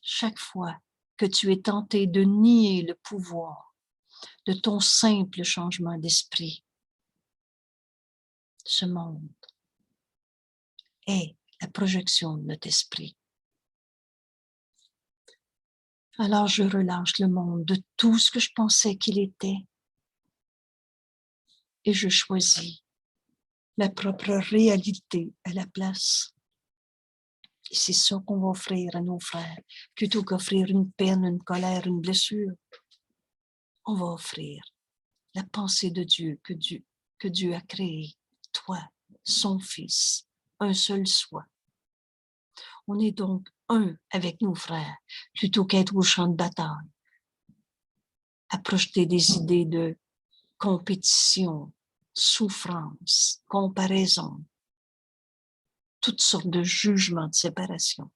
Chaque fois que tu es tenté de nier le pouvoir de ton simple changement d'esprit, ce monde est la projection de notre esprit. Alors je relâche le monde de tout ce que je pensais qu'il était et je choisis ma propre réalité à la place. Et c'est ça qu'on va offrir à nos frères. Plutôt qu'offrir une peine, une colère, une blessure, on va offrir la pensée de Dieu que Dieu a créée, toi, son Fils, un seul soi. On est donc un avec nos frères, plutôt qu'être au champ de bataille, à projeter des idées de compétition, souffrance, comparaison, toutes sortes de jugements de séparation.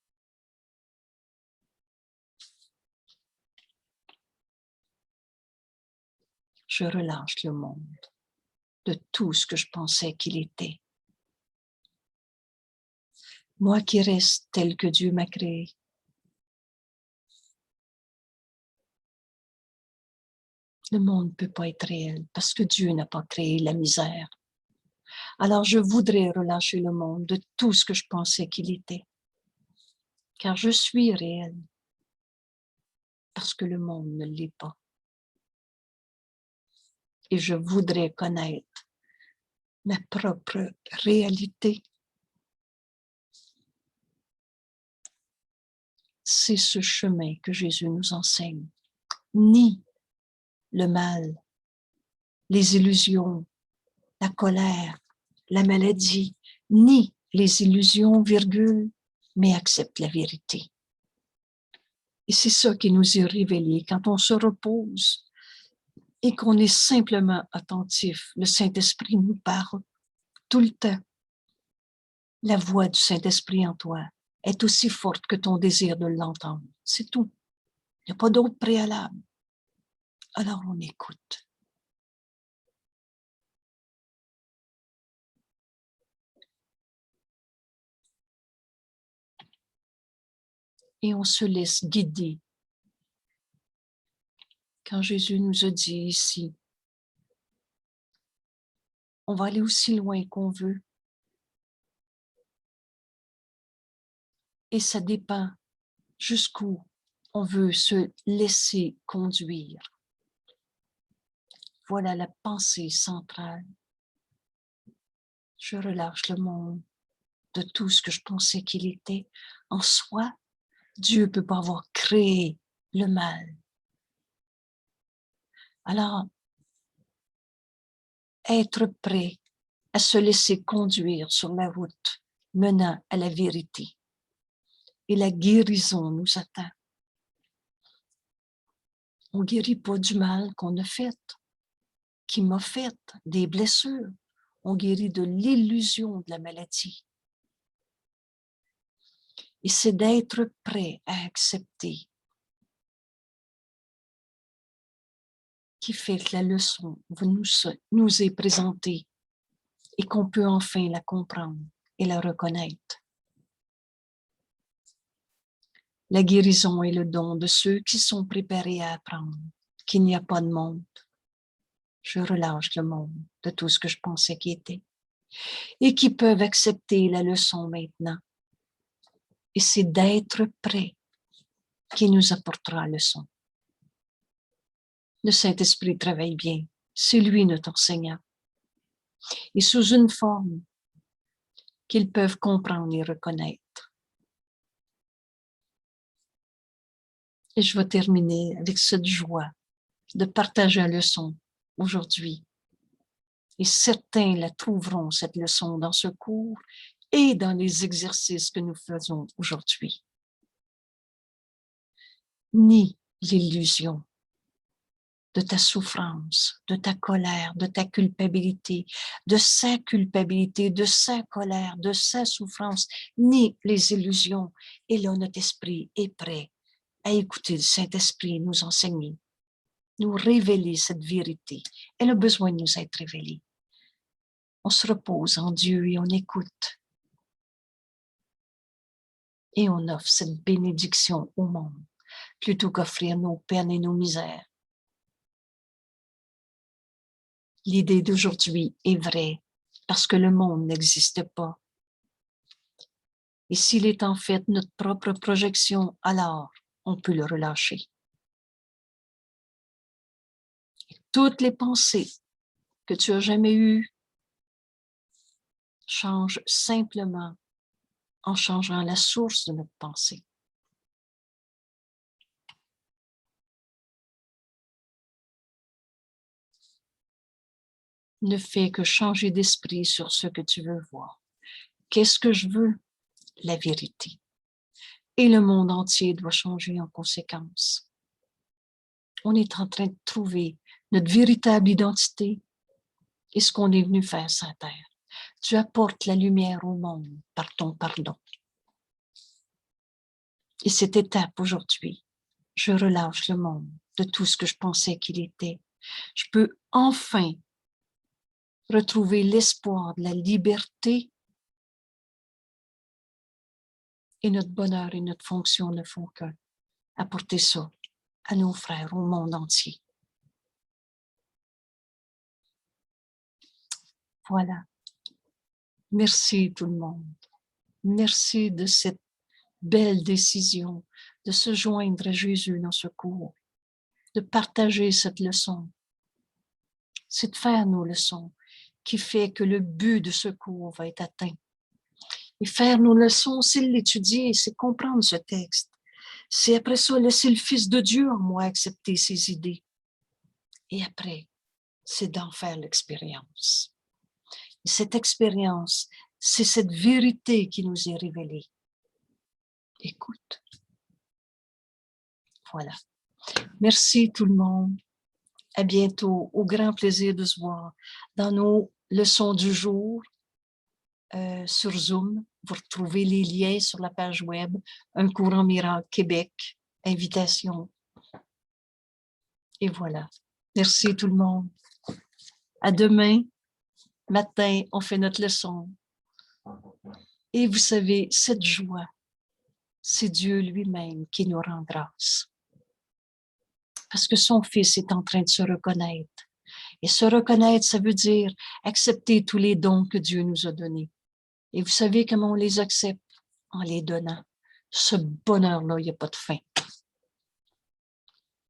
Je relâche le monde de tout ce que je pensais qu'il était. Moi qui reste tel que Dieu m'a créé. Le monde ne peut pas être réel parce que Dieu n'a pas créé la misère. Alors je voudrais relâcher le monde de tout ce que je pensais qu'il était. Car je suis réel parce que le monde ne l'est pas. Et je voudrais connaître ma propre réalité. C'est ce chemin que Jésus nous enseigne. Ni le mal, les illusions, la colère, la maladie, ni les illusions, virgule, mais accepte la vérité. Et c'est ça qui nous est révélé quand on se repose et qu'on est simplement attentif. Le Saint-Esprit nous parle tout le temps. La voix du Saint-Esprit en toi est aussi forte que ton désir de l'entendre. C'est tout. Il n'y a pas d'autre préalable. Alors on écoute. Et on se laisse guider Quand Jésus nous a dit ici, on va aller aussi loin qu'on veut. Et ça dépend jusqu'où on veut se laisser conduire. Voilà la pensée centrale. Je relâche le monde de tout ce que je pensais qu'il était. En soi, Dieu ne peut pas avoir créé le mal. Alors, être prêt à se laisser conduire sur la route menant à la vérité. Et la guérison nous attend. On ne guérit pas du mal qu'on a fait, qui m'a fait, des blessures. On guérit de l'illusion de la maladie. Et c'est d'être prêt à accepter qui fait que la leçon nous est présentée et qu'on peut enfin la comprendre et la reconnaître. La guérison est le don de ceux qui sont préparés à apprendre qu'il n'y a pas de monde. Je relâche le monde de tout ce que je pensais qu'il était et qui peuvent accepter la leçon maintenant. Et c'est d'être prêt qui nous apportera la leçon. Le Saint-Esprit travaille bien. C'est lui notre enseignant. Et sous une forme qu'ils peuvent comprendre et reconnaître. Et je vais terminer avec cette joie de partager la leçon aujourd'hui. Et certains la trouveront, cette leçon, dans ce cours et dans les exercices que nous faisons aujourd'hui. Ni l'illusion de ta souffrance, de ta colère, de ta culpabilité, de sa culpabilité, de sa colère, de sa souffrance, ni les illusions. Et là, notre esprit est prêt à écouter le Saint-Esprit nous enseigner, nous révéler cette vérité. Elle a besoin de nous être révélée. On se repose en Dieu et on écoute. Et on offre cette bénédiction au monde, plutôt qu'offrir nos peines et nos misères. L'idée d'aujourd'hui est vraie, parce que le monde n'existe pas. Et s'il est en fait notre propre projection, alors on peut le relâcher. Et toutes les pensées que tu as jamais eues changent simplement en changeant la source de notre pensée. Ne fais que changer d'esprit sur ce que tu veux voir. Qu'est-ce que je veux? La vérité. Et le monde entier doit changer en conséquence. On est en train de trouver notre véritable identité et ce qu'on est venu faire sur la terre. Tu apportes la lumière au monde par ton pardon. Et cette étape aujourd'hui, je relâche le monde de tout ce que je pensais qu'il était. Je peux enfin retrouver l'espoir de la liberté et notre bonheur et notre fonction ne font qu'apporter ça à nos frères, au monde entier. Voilà. Merci tout le monde. Merci de cette belle décision de se joindre à Jésus dans ce cours, de partager cette leçon. C'est de faire nos leçons qui fait que le but de ce cours va être atteint. Et faire nos leçons, c'est l'étudier, c'est comprendre ce texte. C'est après ça laisser le Fils de Dieu en moi accepter ses idées. Et après, c'est d'en faire l'expérience. Et cette expérience, c'est cette vérité qui nous est révélée. Écoute. Voilà. Merci tout le monde. À bientôt. Au grand plaisir de se voir dans nos leçons du jour sur Zoom. Vous retrouvez les liens sur la page web Un courant miracle Québec. Invitation. Et voilà. Merci tout le monde. À demain matin, on fait notre leçon. Et vous savez, cette joie, c'est Dieu lui-même qui nous rend grâce. parce que son Fils est en train de se reconnaître. Et se reconnaître, ça veut dire accepter tous les dons que Dieu nous a donnés. Et vous savez comment on les accepte? En les donnant. Ce bonheur-là, il n'y a pas de fin.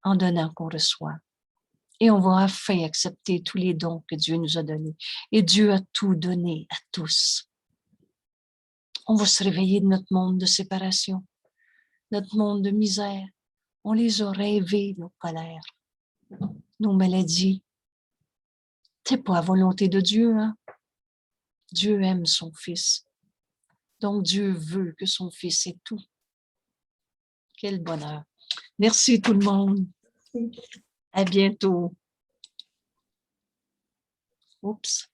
En donnant qu'on reçoit. Et on va enfin accepter tous les dons que Dieu nous a donnés. Et Dieu a tout donné à tous. On va se réveiller de notre monde de séparation, notre monde de misère. On les a rêvés, nos colères, nos maladies. C'est pas la volonté de Dieu, hein? Dieu aime son Fils. Donc Dieu veut que son Fils ait tout. Quel bonheur. Merci tout le monde. À bientôt. Oups.